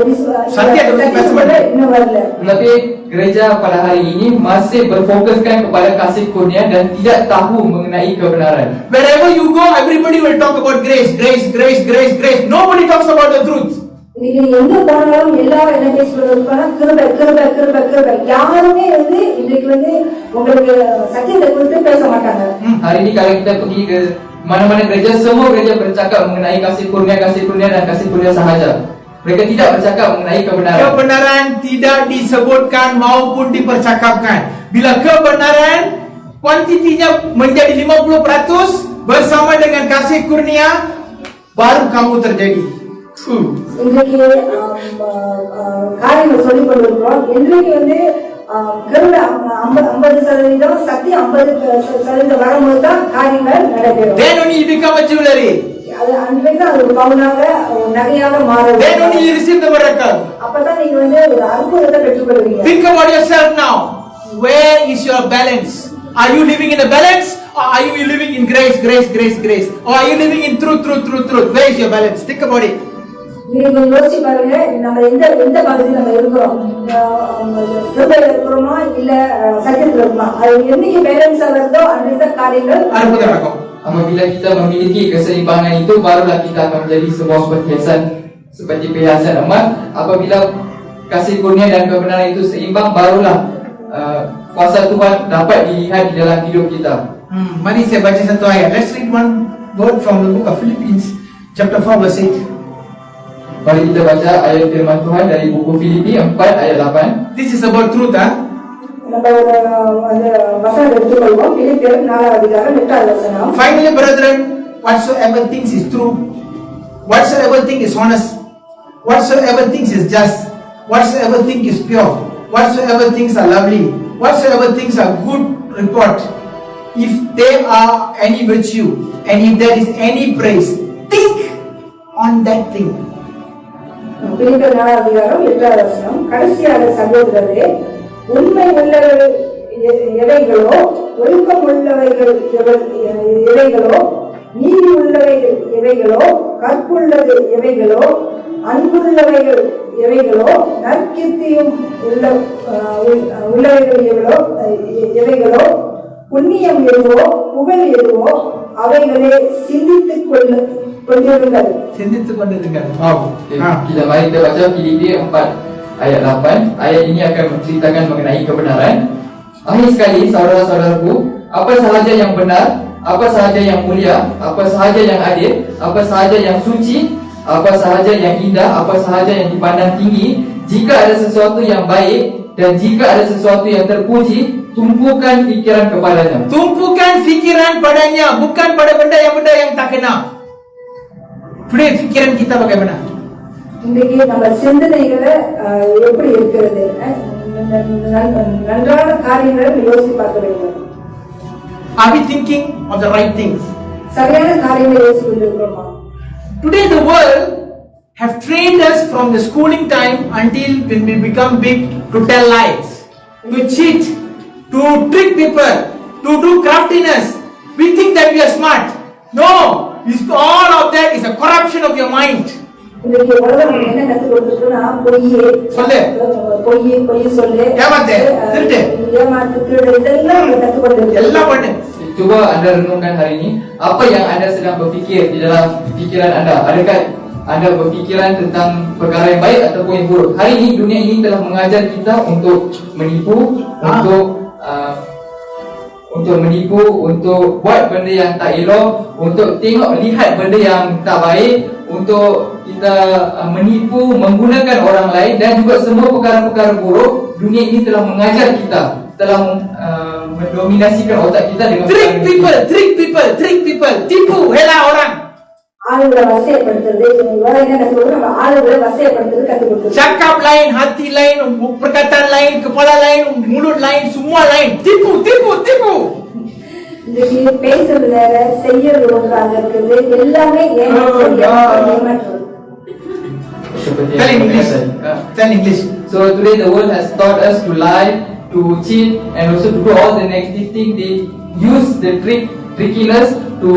சத்தியத்தை பற்றி பேசவில்லை. இன்னும் வரல. Tetapi gereja pada hari ini masih berfokuskan kepada kasih kurnia dan tidak tahu mengenai kebenaran. Wherever you go, everybody will talk about grace, grace, grace, grace, grace. Nobody talks about the truth. இன்னைக்கு எங்க போனாலும் எல்லாரும் என்ன பேசிக்கொண்டிருப்பாங்க, கிருபை கிருபை கிருபை கிருபை. யாருமே வந்து இன்னைக்கு வந்து உங்களுக்கு சத்தியத்தை குறித்து பேச மாட்டாங்க. Hari ini kalau kita pergi ke mana-mana gereja, semua gereja bercakap mengenai kasih kurnia dan kasih kurnia sahaja. Mereka tidak bercakap mengenai kebenaran. Kebenaran tidak disebutkan maupun dipercakapkan. Bila kebenaran kuantitinya menjadi 50% bersama dengan kasih kurnia, baru kamu terjadi. இன்றைக்கு காரியங்கள் சொல்லிக் கொண்டிருக்கிறோம். இன்றைக்கு வந்து கிருபை 50% சத்தியம் 50% வரும்போது தான் காரியங்கள் நடைபெறும். Then only you become a jewelry. அது அன்றைக்கு அது ஒரு பவுனாக ஒரு நகையாக மாறும். Then only you receive the miracle. அப்பதான் நீங்க வந்து ஒரு அற்புதத்தை பெற்றுக்கொள்வீங்க. Think about yourself now. Where is your balance? Are you living in a balance, or are you living in grace, grace, grace, grace? Or are you living in truth, truth, truth, truth? Where is your balance? Think about it. நீங்க யோசிச்சு பாருங்க, நம்ம எந்த பகுதியில் நம்ம இருக்கிறோம், கிருபையில இருக்கிறோமா இல்ல சத்தியத்துல இருக்கிறோமா? அது என்னைக்கு பேலன்ஸா வருதோ அன்றைக்கு தான் காரியங்கள் அற்புதம் நடக்கும். Apabila kita memiliki keseimbangan itu, barulah kita akan menjadi sebuah perhiasan seperti perhiasan emas. Apabila kasih kurnia dan kebenaran itu seimbang, barulah kuasa Tuhan dapat dilihat di dalam hidup kita. Mari saya baca satu ayat. Let's read one word from the book of Philippians, chapter 4, verse 8. Mari kita baca ayat firman Tuhan dari buku Filipi 4 ayat 8. This is about truth, நம்ம அந்த வசனம் எடுத்துக்கொள்வோம். பிலிப்பியர் 4ஆம் அதிகாரம் 8ஆவது வசனம். Finally, brethren, whatsoever things is true, whatsoever thing is honest, whatsoever things is just, whatsoever thing is pure, whatsoever things are lovely, whatsoever things are good report, if there are any virtue and if there is any praise, think on that thing. பிலிப்பியர் 4 அதிகாரம் 8வது வசனம். கடைசியாக சகோதரரே, உண்மை உள்ளவைகள் எவைகளோ, ஒழுக்கம் உள்ளவைகள் எவைகளோ, நீதி உள்ளவைகள் எவைகளோ, கற்புள்ளது எவைகளோ, அன்புள்ளவைகள் எவைகளோ, நற்கீர்த்தியும் உள்ளவைகள் எவைகளோ, புண்ணியம் எதுவோ, புகழ் எதுவோ, அவைகளை சிந்தித்துக் கொண்டிருங்கள். Kita mari kita baca Filipi 4 ayat 8. Ayat ini akan menceritakan mengenai kebenaran. Akhir sekali, saudara-saudaraku, apa sahaja yang benar, apa sahaja yang mulia, apa sahaja yang adil, apa sahaja yang suci, apa sahaja yang indah, apa sahaja yang dipandang tinggi, jika ada sesuatu yang baik dan jika ada sesuatu yang terpuji, tumpukan fikiran kepadanya. Tumpukan fikiran padanya, bukan pada benda yang tak kena. Today fikiran kita bagaimana? இன்றைக்கு நம்ம சிந்தனைகளை எப்படி இருக்கிறது? நன்றான காரியங்களை யோசித்து பார்க்க வேண்டும். Are we thinking of the right things? சரியான காரியங்களை யோசித்து கொண்டிருக்கிறோமா? Today the world have trained us from the schooling time until when we become big to tell lies, to cheat, to trick people, to do craftiness. We think that we are smart. No, all of that is a corruption of your mind. இன்றைக்கு உலகம் என்ன கற்றுக் கொடுத்துருக்குன்னா, பொய் சொல்லு, ஏமாத்து, திருடு, இதெல்லாம் கற்றுக் கொடுத்துருக்கு. Cuba anda renungkan hari ini, apa yang anda sedang berfikir di dalam fikiran anda? Adakah anda berfikiran tentang perkara yang baik ataupun yang buruk? Hari ini dunia ini telah mengajar kita untuk menipu, untuk menipu, untuk buat benda yang tak elok, untuk lihat benda yang tak baik, untuk kita menipu, menggunakan orang lain dan juga semua perkara-perkara buruk. Dunia ini telah mengajar kita, telah mendominasikan otak kita dengan trick people, tipu, hela orang. ஆளுகளை வசியப்படுத்துறது, என்ன கற்றுக் நம்ம ஆளுகளை வசியப்படுத்துறது கற்றுக் கொடுத்துருக்கோம். Cakap lain, hati lain, perkataan lain, kepala lain, mulut lain, semua lain. Tipu. இன்னைக்கு பேசுறது வேற, செய்யறது ஒன்றாக இருக்குது. எல்லாமே ஏமாற்றம். Tell English. So today the world has taught us to lie, to cheat, and also to do all the negative things. They use the trickiness to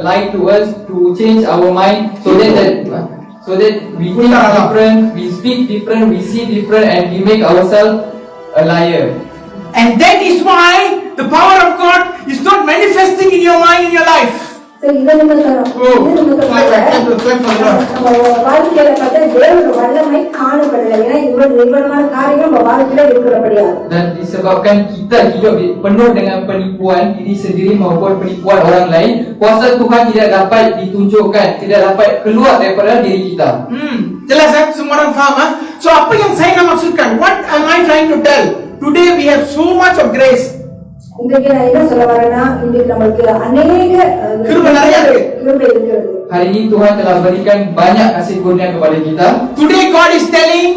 lie to us, to change our mind, so that we think different, we speak different, we see different, and we make ourselves a liar. And that is why the power of God is not manifesting in your mind, in your life. வாழ்க்கையில பார்த்தா தேவனுடைய வல்லமை காணப்படலை. ஏன்னா இவ்வளவு காரியம் நம்ம வாழ்க்கையில இருக்கிறபடியா. Dan disebabkan kita hidup penuh dengan penipuan diri sendiri maupun penipuan orang lain, kuasa Tuhan tidak dapat ditunjukkan, tidak dapat keluar daripada diri kita. Jelas kan? Semua orang faham ah? So apa yang saya nak maksudkan? What am I trying to tell? Today we have so much of grace. இன்றைக்கு நான் என்ன சொல்ல வரேன்னா, இன்றைக்கு நமக்கு அநேக கிருபை இருக்கிறது. Hari ini Tuhan telah berikan banyak kasih kurnia kepada kita. Today God is telling,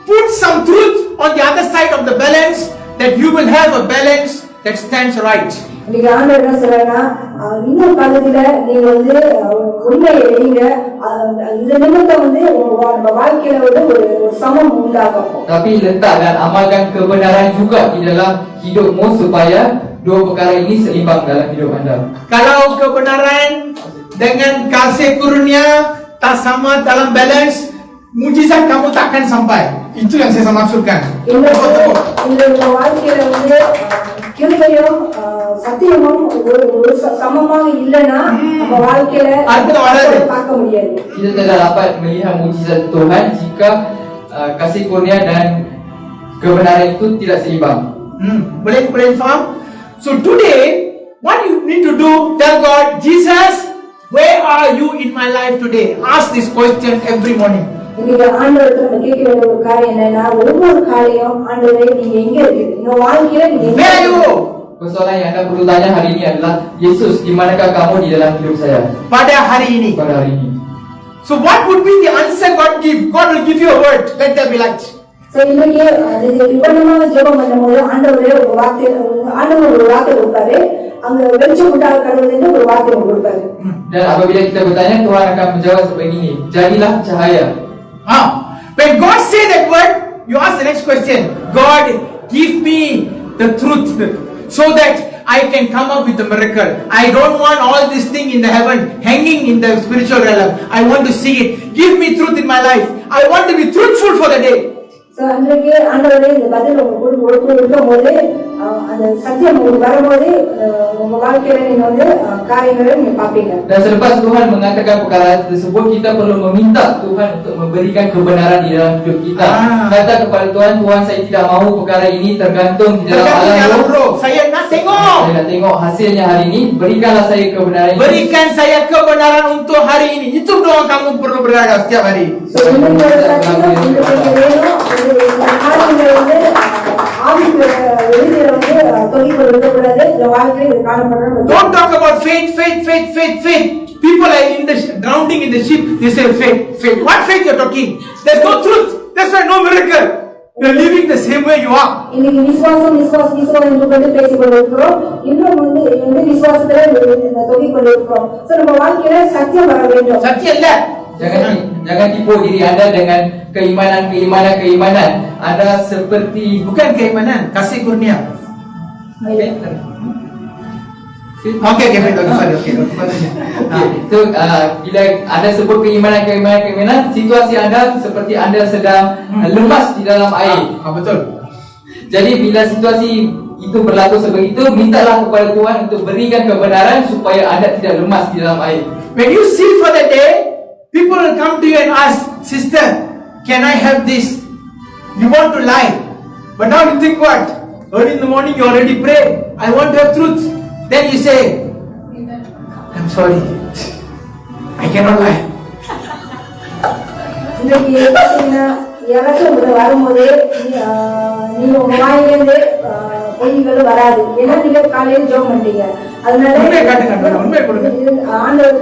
put some truth on the other side of the balance, that you will have a balance that stands right. இன்னைக்கு ஆண்டவர் என்ன சொல்றாருன்னா, இன்னொரு பகுதியில நீங்க உண்மையை வைங்க. இந்த நிமித்தம் உங்க வாழ்க்கையில ஒரு சமம் உண்டாகும். Tapi letak dan amalkan kebenaran juga di dalam hidupmu supaya dua perkara ini seimbang dalam hidup anda. Kalau kebenaran dengan kasih kurnia tak sama dalam balance, mujizat kamu takkan sampai. Itu yang saya maksudkan. இந்த வாழ்க்கையில கிருபையும் சத்தியமும் ஒரு சமமாக இல்லைன்னா நம்ம வாழ்க்கையில பார்க்க முடியாது. Kita tidak dapat melihat mujizat Tuhan jika kasih kurnia dan kebenaran itu tidak seimbang. Boleh faham? So today, what you need to do, tell God, Jesus, where are you in my life today? Ask this question every morning. இன்னைக்கு ஆண்டவருக்கு நம்ம கேட்க வேண்டிய ஒரு காரியம் என்னன்னா, ஒவ்வொரு காரியம் ஆண்டவரே நீங்க எங்க இருக்கீங்க, உங்க வாழ்க்கையில நீங்க எங்க இருக்கீங்க? Persoalan yang anda perlu tanya hari ini adalah, Yesus, di manakah kamu di dalam hidup saya? Pada hari ini. So what would be the answer God give? God will give you a word. Let there be light. So இன்னைக்கு விவரமாக ஜெபம் பண்ணும்போது ஆண்டவரே ஒரு வார்த்தை கொடுப்பாரு. அங்க வெளிச்சம் உண்டாக கடவுள் என்று ஒரு வார்த்தை கொடுப்பாரு. Dan apabila kita bertanya, Tuhan akan menjawab sebegini, jadilah cahaya. When God say that word, you ask the next question. God, give me the truth so that I can come up with a miracle. I don't want all this thing in the heaven hanging in the spiritual realm. I want to see it. Give me truth in my life. I want to be truthful for the day. So அன்றைக்கு ஆண்டவரே இந்த பதில் உங்களுக்கு இருக்கும் போது அந்த சத்தியம் உங்களுக்கு வரும்போது உங்க வாழ்க்கையில நீங்க வந்து காரியங்களை நீங்க பாப்பீங்க. Dan selepas Tuhan mengatakan perkara tersebut, kita perlu meminta Tuhan untuk memberikan kebenaran di dalam hidup kita. Kata kepada Tuhan, Tuhan saya tidak mahu perkara ini tergantung di dalam alam roh. Saya nak tengok. Saya nak tengok hasilnya hari ini. Berikanlah saya kebenaran ini. Berikan saya kebenaran untuk hari ini. Itu doa kamu perlu berdoa setiap hari. So இந்த சத்தியம் உங்களுக்கு வேணும். இந்த காரியங்களை வந்து ஆவிக்குரிய வெளியில வந்து தொழில் விடக்கூடாது. இந்த வாழ்க்கையில இது காணப்படுறது. Don't talk about faith. People are drowning in the ship. They say faith. What faith you're talking? There's no truth. There's no miracle. You're living the same way you are. இன்னைக்கு விசுவாசம் என்று கொண்டு பேசிக் கொண்டிருக்கிறோம். இன்னும் வந்து விசுவாசத்துல தொழில் கொண்டிருக்கிறோம். So நம்ம வாழ்க்கையில சத்தியம் வர வேண்டும். சத்தியம் இல்ல. Jangan tipu diri anda dengan keimanan. Anda seperti bukan keimanan, kasih kurnia. Okay, sorry. So bila anda sebut keimanan, situasi anda seperti anda sedang lemas di dalam air. Betul. Jadi bila situasi itu berlaku seperti itu, mintalah kepada Tuhan untuk berikan kebenaran supaya anda tidak lemas di dalam air. When you see for the day, people will come to you and ask, sister, can I have this? You want to lie, but now you think what? Early in the morning you already pray. I want to have truth. Then you say, I'm sorry, I cannot lie. இன்னைக்கு பார்த்தீங்கன்னா யாராச்சும் வரும்போது நீங்க உங்க வாயிலிருந்து பொய்கள் வராது. ஏன்னா நீங்க காலையில ஜெபம் பண்ணீங்க. அதனால ஆண்டவர்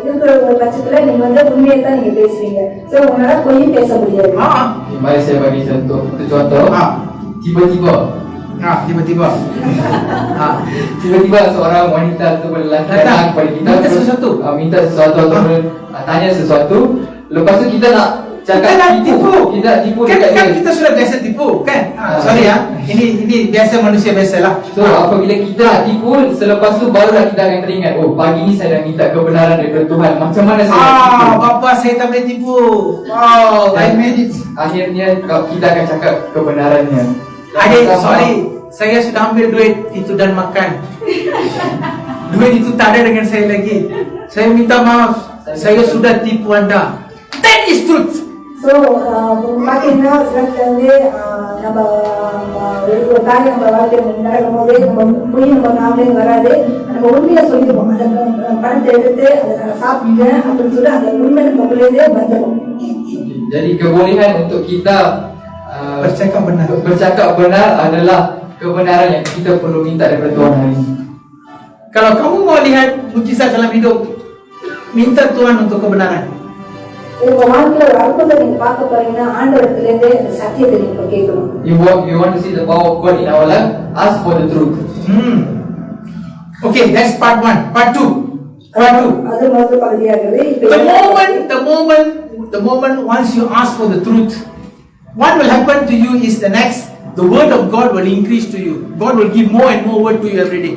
இருக்கிற ஒரு பட்சத்துல நீங்க வந்து உண்மையை தான் நீங்க பேசுவீங்க. சோ உங்களால பொய்யும் பேச முடியாது. Mari saya bagi contoh. Tiba-tiba seorang wanita atau lelaki datang kepada kita minta sesuatu atau tanya sesuatu. Lepas tu kita nak cakap tipu. Kita tipu kan kita sudah biasa tipu kan? Sorry ya. Ini biasa manusia biasa lah. So apabila kita nak tipu, selepas tu barulah kita akan teringat, oh pagi ni saya dah minta kebenaran daripada Tuhan. Macam mana saya nak tipu? Bapa saya tak boleh tipu. I made it. Akhirnya kita akan cakap kebenarannya. Adik, sorry, saya sudah ambil duit itu dan makan. Duit itu tak ada dengan saya lagi. Saya minta maaf. Saya sudah tipu anda. That is truth. So பாத்தீங்கன்னா சிலருக்கு வந்து நம்ம ஒரு காரியம் நம்ம வாழ்க்கையில் நடக்கும் போது நம்ம பொய் நம்ம நாமளே வராது. நம்ம உண்மையை சொல்லிடுவோம். அந்த பணத்தை எடுத்து அதை நான் சாப்பிட்டேன் அப்படின்னு சொல்லி அந்த உண்மை நம்மளே வந்துடும். Jadi kebolehan untuk kita bercakap benar adalah kebenaran yang kita perlu minta daripada Tuhan hari ini. Kalau kamu mau lihat mujizat dalam hidup, minta Tuhan untuk kebenaran. உங்க வாழ்க்கையில ஒரு அற்புதத்தை நீங்க பார்க்க போறீங்கன்னா ஆண்டவரிடத்துல இருந்து அந்த சத்தியத்தை நீங்க கேட்கணும். You want to see the power of God in our life? Ask for the truth. Okay, that's part 1. Part 2. அது முதல் பகுதியாகிறது. The moment once you ask for the truth, what will happen to you is the word of God will increase to you. God will give more and more word to you every day.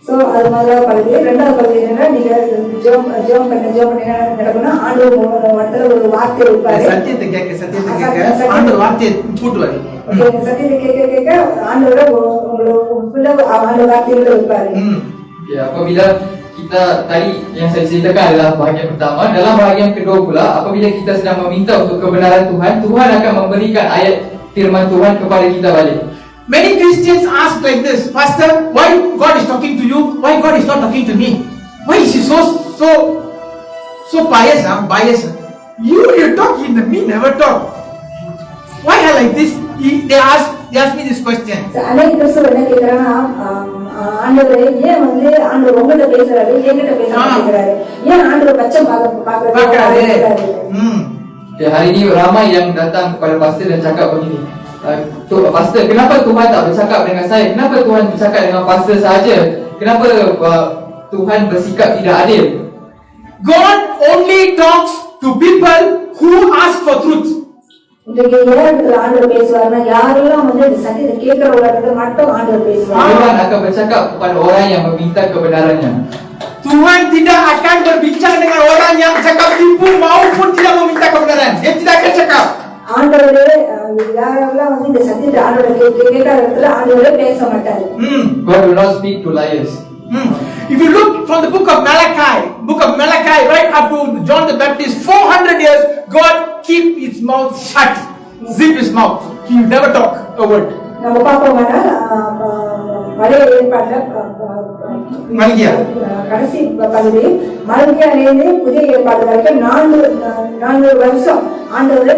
So அது முதல் பகுதி. இரண்டாவது பகுதி என்னன்னா நீங்க ஜெபம் பண்ண நடக்கும்னா ஆண்டவர் மனதுல ஒரு வார்த்தை வைப்பாரு. சத்தியத்தை கேட்க ஆண்டவர் வார்த்தையை கூட்டுவாரு. சத்தியத்தை கேட்க ஆண்டவர் உங்களுக்குள்ள ஆண்டவர் வார்த்தைகளை வைப்பாரு. Ya, apabila kita tadi yang saya ceritakan adalah bahagian pertama. Dalam bahagian kedua pula, apabila kita sedang meminta untuk kebenaran Tuhan, Tuhan akan memberikan ayat firman Tuhan kepada kita balik. Many Christians ask like this, Pastor, why God is talking to you? Why God is not talking to me? Why is he so biased? You talk, me never talk. Why are like this? They ask me this question. அநேக கிறிஸ்தவர்கள் என்ன கேக்குறாங்கன்னா ஆண்டவரே ஏன் வந்து ஆண்டவர் உங்ககிட்ட பேசுறாரு என்கிட்ட பேச மாட்டேங்கிறாரு ஏன் ஆண்டவர் பச்சம் பாக்குறாரு hari ini ramai yang datang kepada pastor dan cakap begini, pastor, kenapa Tuhan tak bercakap dengan saya? Kenapa Tuhan bercakap dengan pastor saja? kenapa Tuhan bersikap tidak adil? God only talks to people who ask for truth. இன்றைக்கு ஏன் ஆண்டவர் பேசுவார்னா யாரெல்லாம் வந்து இந்த சத்தியத்தை கேட்கிறவங்களுக்கு மட்டும் ஆண்டவர் பேசுவார். Tuhan akan bercakap kepada orang yang meminta kebenarannya. Tuhan tidak akan berbincang dengan orang yang cakap tipu maupun tidak meminta kebenaran. Dia tidak akan cakap. ஆண்டவரே யாரெல்லாம் வந்து இந்த சத்தியத்தை ஆண்டவரை கேட்கிற இடத்துல ஆண்டவரே பேச மாட்டாரு. God will not speak to liars. If you look from the book of Malachi, right up to John the Baptist, 400 years, God keep his mouth shut, zip his mouth. He will never talk a word. நம்ம பார்ப்போம்னா பழைய ஏற்பாட்டுல மல்கியா கடைசி பகுதி மல்கியாலேருந்து புதிய ஏற்பாடு வரைக்கும் 4 வருஷம் ஆண்டவரே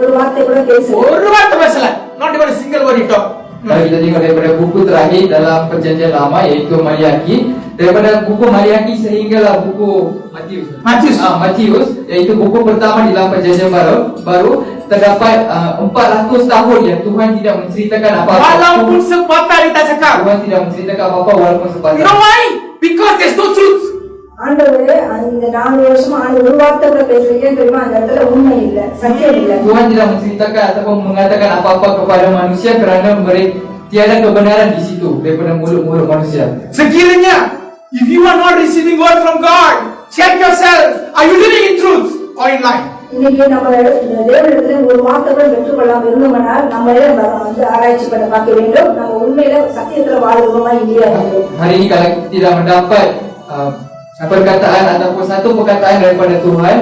ஒரு வார்த்தை கூட பேசல. Not even a single word he talked. Kalau kita tengok daripada buku terakhir dalam perjanjian lama iaitu Maliaki, daripada buku Maliaki sehinggalah buku Matius, iaitu buku pertama di dalam perjanjian baru terdapat 400 tahun yang Tuhan tidak menceritakan apa-apa. Walaupun sepatah dia tak cakap. Tuhan tidak menceritakan apa-apa walaupun sepatah. You know why? Because there's no truth. ஆண்டவரே இந்த 4 வருஷமா ஒரு வார்த்தை கூட பேசலையே தெரியுமா? அந்த இடத்துல உண்மை இல்ல, சத்தியம் இல்ல. Tuhan tidak menceritakan ataupun mengatakan apa-apa kepada manusia kerana mereka tiada kebenaran di situ daripada mulut-mulut manusia. Sekiranya if you are not receiving word from God, check yourself. Are you living in truth or in lie? இன்னைக்கு நம்ம தேவனிடத்துல ஒரு வார்த்தை கூட பெற்றுக்கொள்ளாம இருந்தோம்னா நம்மளே வந்து ஆராய்ச்சி பண்ண பார்க்க வேண்டும். நம்ம உண்மையில சத்தியத்துல வாழ்கிறோமா இல்லையா? Hari ini kalau kita tidak mendapat perkataan ataupun satu perkataan daripada Tuhan,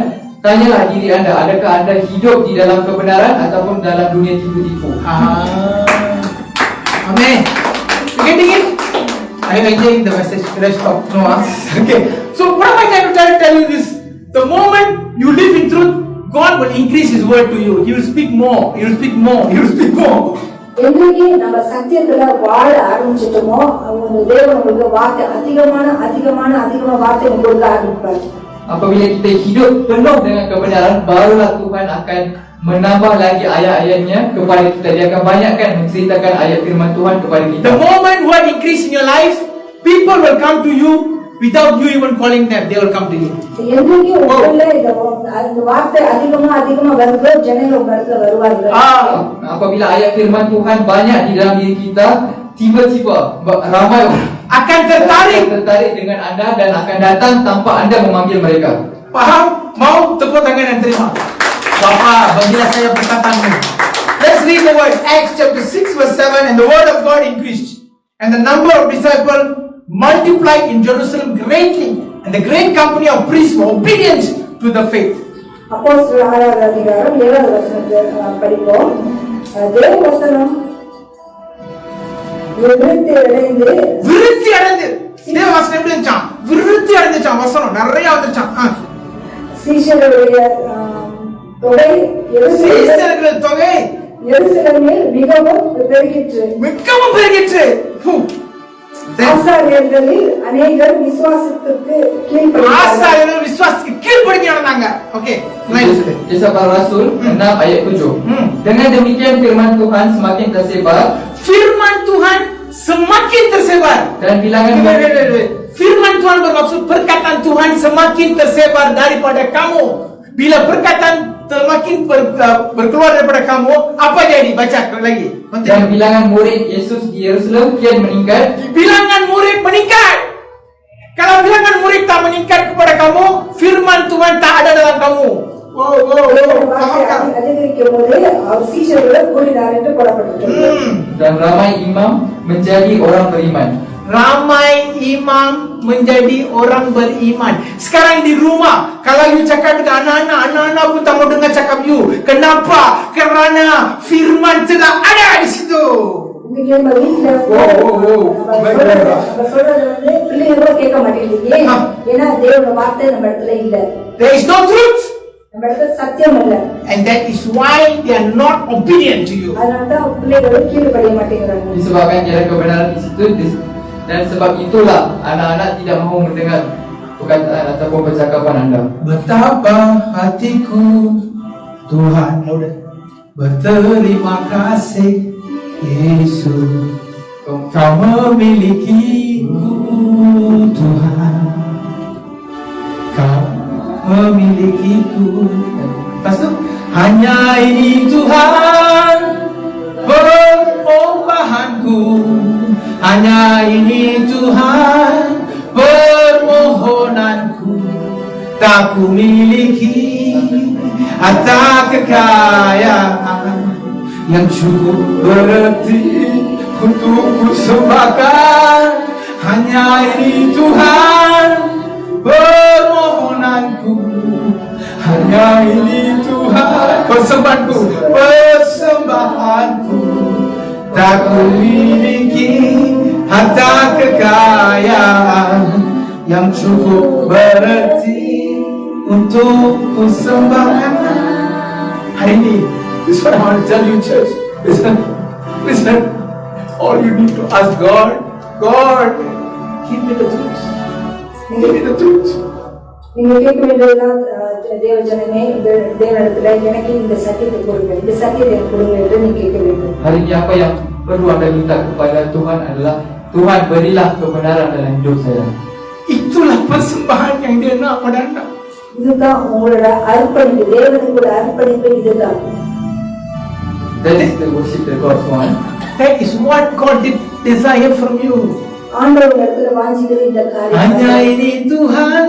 tanyalah diri anda, adakah anda hidup di dalam kebenaran ataupun dalam dunia tipu-tipu? Amen. You getting it? I am enjoying the message. Should I stop? No. Okay. So what am I trying to tell you this? The moment you live in truth, God will increase His word to you. He will speak more. He will speak more. He will speak more. என்னைக்கு நம்ம சத்தியத்துல வாழ ஆரம்பிச்சிட்டோமோ தேவன் உங்களுக்கு வார்த்தை அதிகமா வார்த்தை உங்களுக்கு ஆரம்பிப்பார். Apabila kita hidup penuh dengan kebenaran, barulah Tuhan akan menambah lagi ayat-ayatnya kepada kita. Dia akan banyakkan menceritakan ayat firman Tuhan kepada kita. The moment word increase in your life, people will come to you without you even calling them. They will come to you. என்னைக்கு உங்களுக்குள்ள இந்த வார்த்தை அதிகமா வருதோ ஜனங்கள் உங்க இடத்துல வருவார்கள். Apabila ayat firman Tuhan banyak di dalam diri kita, tiba-tiba ramai akan tertarik dengan anda dan akan datang tanpa anda memanggil mereka. Faham? Mau tepuk tangan dan terima. Bapa, bagilah saya perkataanmu. Let's read the word. Acts chapter 6 verse 7. And the word of God increased, and the number of disciples multiplied in Jerusalem greatly, and the great company of priests were obedient to the faith. அப்போஸ்தலர் 6வது அதிகாரம் 7வது வசனத்தை படிப்போம். தேவ வசனம் விருத்தி அடைந்து தேவ வசனம் எப்படி இருந்துச்சாம்? விருத்தி அடைந்துச்சாம். வசனம் நிறைய வந்துச்சாம். சீஷர்களுடைய தொகை எருசலேமில் மிகவும் பெருகிற்று. ஆசாரியர்களில் அநேகர் விசுவாசத்துக்கு கீழ்ப்படிந்தாங்க. Okey. Kisah Para Rasul 6 ayat 7. Dengan demikian firman Tuhan semakin tersebar. Firman Tuhan semakin tersebar. Dan bilangan Firman Tuhan bermaksud perkataan Tuhan semakin tersebar daripada kamu. Bila perkataan semakin berkeluar daripada kamu, apa jadi? Baca lagi. Dan bilangan murid Yesus di Yerusalem kian meningkat. Bilangan murid meningkat. Kalau bilangan murid tak meningkat kepada kamu, firman Tuhan tak ada dalam kamu. Dan ramai imam menjadi orang beriman. Ramai imam menjadi orang beriman. Sekarang di rumah, kalau you cakap dengan anak-anak pun tak mau dengar cakap you. Kenapa? Kerana firman tidak ada di situ. There is no truth. And that is why they are not obedient to you. Disebabkan tiada kebenaran di situ, dan sebab itulah anak-anak tidak mahu mendengar perkataan ataupun percakapan anda. Betapa hatiku Tuhan berterima kasih Yesus, Kau memilikiku. Hanya ini Tuhan persembahanku, hanya ini Tuhan permohonanku. Tak ku miliki harta kekayaan yang cukup berarti untuk ku sembahkan. Hanya ini Tuhan permohonanku, hanya ini Tuhan persembahanku, persembahanku. Tak ku miliki harta kekayaan yang cukup berarti untuk ku sembahkan. Hari ini, this is what I want to tell you, church. Listen. All you need to ask God, give me the truth. Give me the truth. நீங்க கேட்க வேண்டியதெல்லாம் தேவ ஜனமே, தேவனிடத்துல எனக்கு இந்த சத்தியத்தை கொடுங்க, இந்த சத்தியத்தை கொடுங்க என்று நீ கேட்க வேண்டும். Hari ini apa yang perlu Anda minta kepada Tuhan adalah, Tuhan berilah kebenaran dalam hidup saya. Itulah persembahan yang dia nak pada anda. இதுதான் உங்களோட அர்ப்பணிப்பு, தேவனுக்கு அர்ப்பணிப்பு இதுதான். That is the worship that God wants. That is what God desire from you. ஆண்டவர் இடத்துல வாஞ்சிக்கிறது இந்த காரியம். Hanya ini Tuhan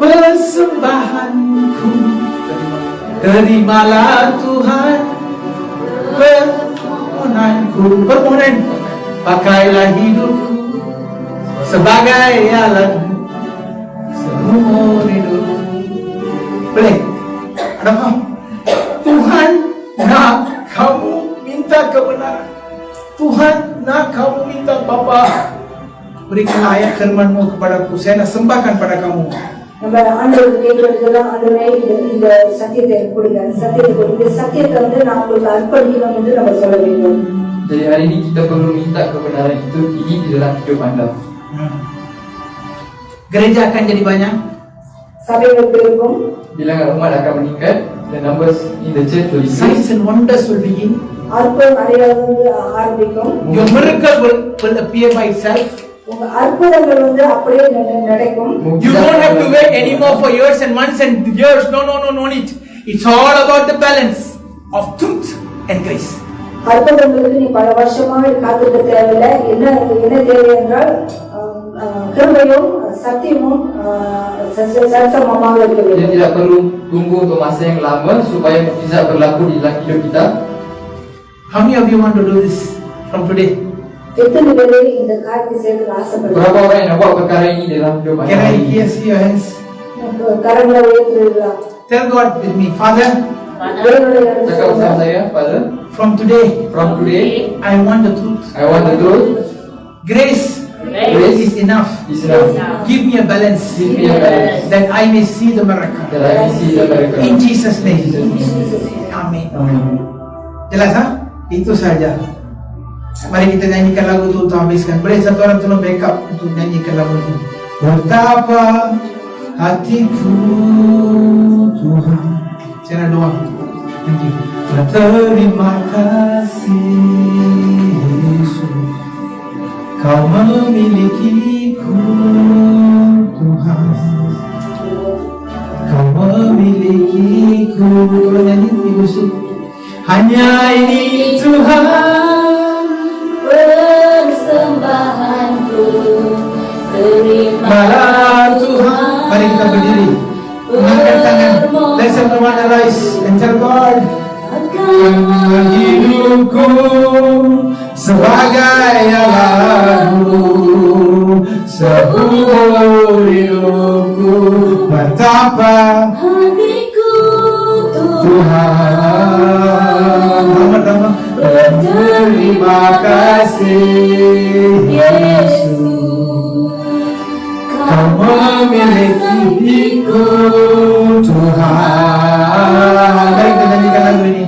persembahanku, terimalah Tuhan permohonanku. Permohonan, pakailah hidupku sebagai alatmu seumur hidupku. Boleh? Ada apa? Tuhan nak kamu minta kebenaran. Tuhan nak kamu minta, Bapa, berikan ayat firman-Mu kepadaku, saya nak sembahkan pada kamu. நம்ம ஆண்டவர் கேட்கறதுலாம் ஆண்டவரே இந்த சத்தியத்தை கொடுங்க, சத்தியத்தை கொடுங்க, சத்தியத்தை வந்து நான் உங்களுக்கு அர்ப்பணிக்கணும் என்று நம்ம சொல்ல வேண்டும். Jadi hari ini kita perlu minta kebenaran itu ini di dalam hidup Anda. Gereja akan jadi banyak. சபைகள் பெருகும், Bilangan umat akan meningkat, the numbers in the church will Signs increase. and wonders will begin. அற்புதம் அடையாளங்கள் ஆரம்பிக்கும். Your miracle will appear by itself. உங்க அற்புதங்கள் வந்து அப்படியே நடக்கும். You don't have to wait anymore for years and months and years. No need. It's all about the balance of truth and grace. அற்புதங்களுக்கு நீ பல வருஷமாக காத்திருக்க தேவையில்லை. என்ன தேவை என்றால் கிருபையும் சத்தியமும் சரிசமமாக இருக்க Kita வேண்டும். tidak perlu tunggu untuk masa yang lama supaya mukjizat berlaku di dalam hidup kita. How many of you want to do this from today? எத்தனை பேரை இந்த காரியத்தை செய்து ஆசைப்படுறாங்க? Berapa orang yang nak buat perkara ini dalam hidup anda Can I hari ini? see your hands? கரங்களை உயர்த்துகிறார். Tell God with me, Father, Cakap bersama saya, Father, from today from today, I want the truth. I want the truth. Grace is enough. Is enough. Give me a balance Give me a balance. that I may see the miracle. That I will see the miracle. In Jesus' name. Amin. Amin. Jelas ha? Itu saja. Mari kita nyanyikan lagu itu untuk habiskan. Boleh satu orang tolong backup untuk nyanyikan lagu itu. Betapa hatiku Tuhan. Saya nak doa. Thank you. Terima kasih Yesus, Kau memilikiku Tuhan. Kau memilikiku. Kalau nyanyi Ibu Su. Hanya ini Tuhan persembahanku, terimalah Tuhan. Mari kita berdiri, mengangkat tangan. Let's everyone arise and tell God, hidupku sebagai alatmu seumur hidupku. Betapa hatiku Tuhan, nama-nama terima kasih Yesus, Kau memilikiku Tuhan. Mari kita nyanyikan lagu ini.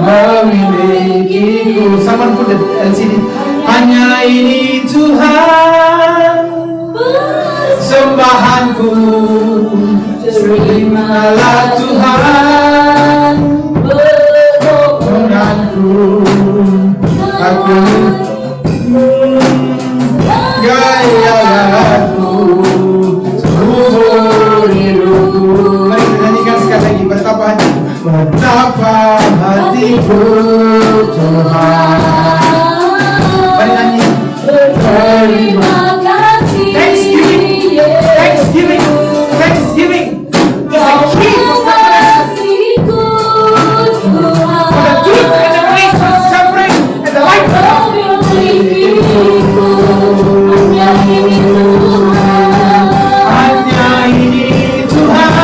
Memilikiku. Someone put the LCD. Hanya ini Tuhan sembahanku, terimalah Tuhan permohonanku. Aku gayaku seumur hidupku. Mari kita nyanyikan sekali lagi. Betapa hatiku, betapa hatiku Tuhan. Mari nyanyi. Terima kasih. Thanksgiving, Thanksgiving, Thanksgiving is a key for suffering. For the truth and the grace of suffering and the light of God. Hanya ini Tuhan.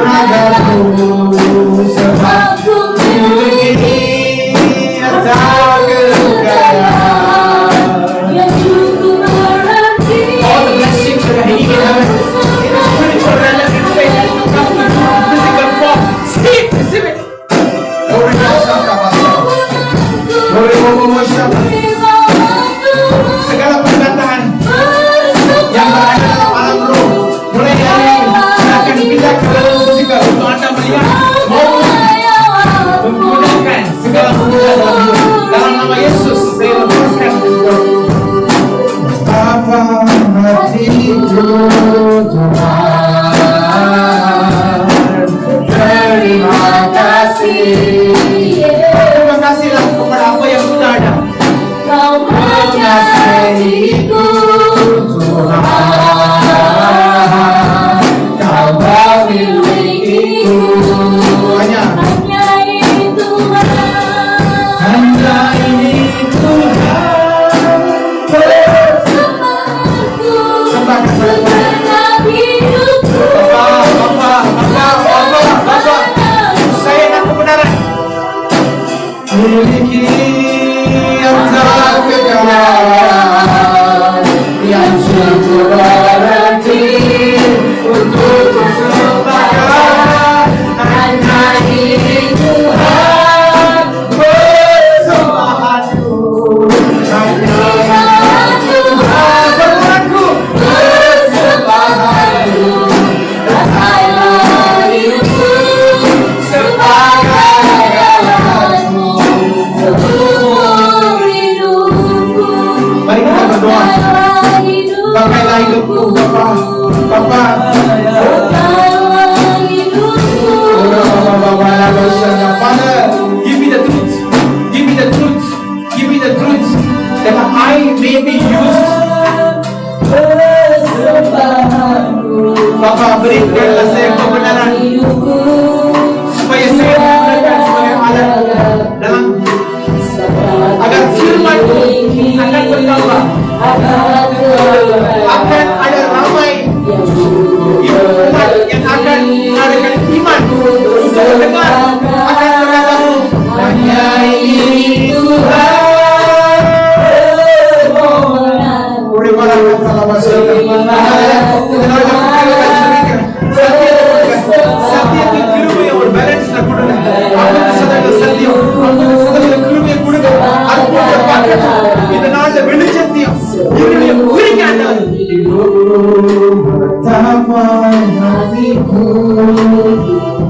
Ragaku sebab begini atau kekayaan. All the blessings that are hidden in heaven, in the spiritual realm, in faith, that will come to physical form. Receive it. Glory to God. Glory to God. Segala perkataan yang berada dalam alam roh, mulai dari ini akan pindah ke dalam fisikal untuk Anda melihat maupun menggunakan segala mujizat dalam hidup. Dalam nama Yesus saya lepaskan betapa hatiku Tuhan. Terima kasih. Terima kasihlah kepada apa yang sudah ada. Kau mengasihiku Tuhan, Kau memilikiku. Hanya ini Tuhan. hanya ini Tuhan. Bersamaku Sembah kepada Tuhan. segenap hidupku. Bapa, saya dan kebenaran miliki harta kekayaan yang cukup berarti untuk persembahkan. Hanya ini Tuhan persembahanku. Hanya Tuhan persembahanku. Persembahanku. Pakailah hidupku sebagai jalanmu seumur hidupku. Mari kita berdoa. Pakailah hidupku. Pakailah hidupku, Bapa. Pakailah hidupku. Father, give me the truth. Give me the truth. Give me the truth that I may be used. Bapa, berikanlah saya kebenaran supaya saya digunakan sebagai alat dalam agar firman-Mu akan bertambah, akan ada ramai umat yang akan mengadakan iman untuk mendengar akan perkataan-Mu. Hanya ini Tuhan. இதனால வெளிச்சத்தையும் இருளையும் குறிக்காத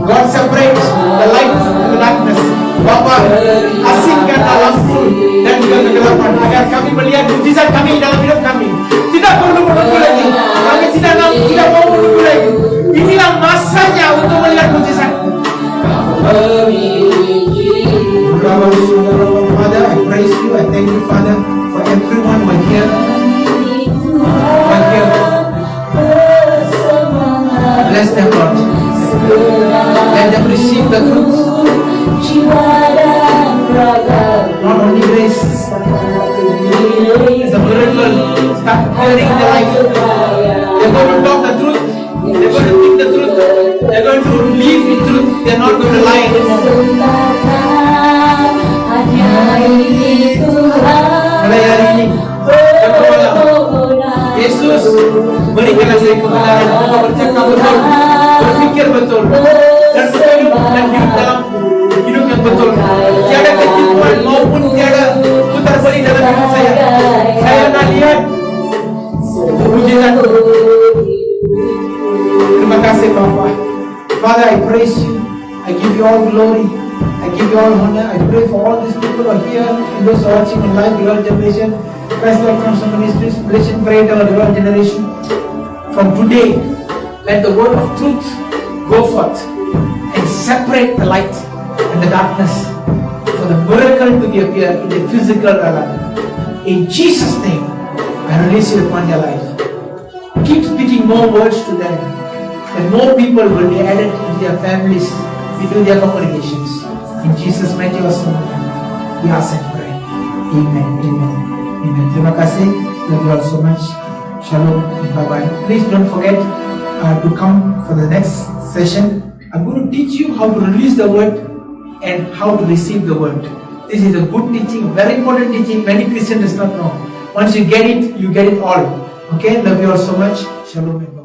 God separates the light and the darkness. Bapa, asingkanlah lampu dan juga kegelapan agar kami melihat mujizat kami dalam hidup kami. Tidak perlu menunggu lagi. Kami tidak mau menunggu lagi. Inilah masanya untuk melihat mujizat. Father, I praise you. I thank you, Father, for everyone who are here. Bless them, Lord. Let them receive the truth. Not only grace, as a miracle, start hearing the life. They're going to talk the truth. They're going to think the truth. They're going to live in truth. They're not going to lie anymore. Mulai hari ini, Yesus berikanlah saya kebenaran untuk bercakap betul, berfikir betul, dan hidup dalam hidup yang betul. Tiada ketipuan maupun tiada putar balik dalam hidup saya. Saya nak lihat mujizat. Terima kasih Bapa. Father, I praise you. I give you all glory. I give you all honor. I pray for all these people who are here and those who are watching in live, beloved generation. Christ Lord Transformer Ministries, Revelation Parade our developed generation. From today, let the word of truth go forth and separate the light and the darkness for the miracle to be appear in the physical realm. In Jesus' name, I release it upon your life. Keep speaking more words to them, and more people will be added into their families, into their congregations. In Jesus' mighty awesome name, we ask and pray. Amen. Amen. Amen. Terima kasih. Love you all so much. Shalom. Bye bye. Please don't forget to come for the next session. I'm going to teach you how to release the word and how to receive the word. This is a good teaching, very important teaching. Many Christians does not know. Once you get it all. Okay? Love you all so much. Shalom.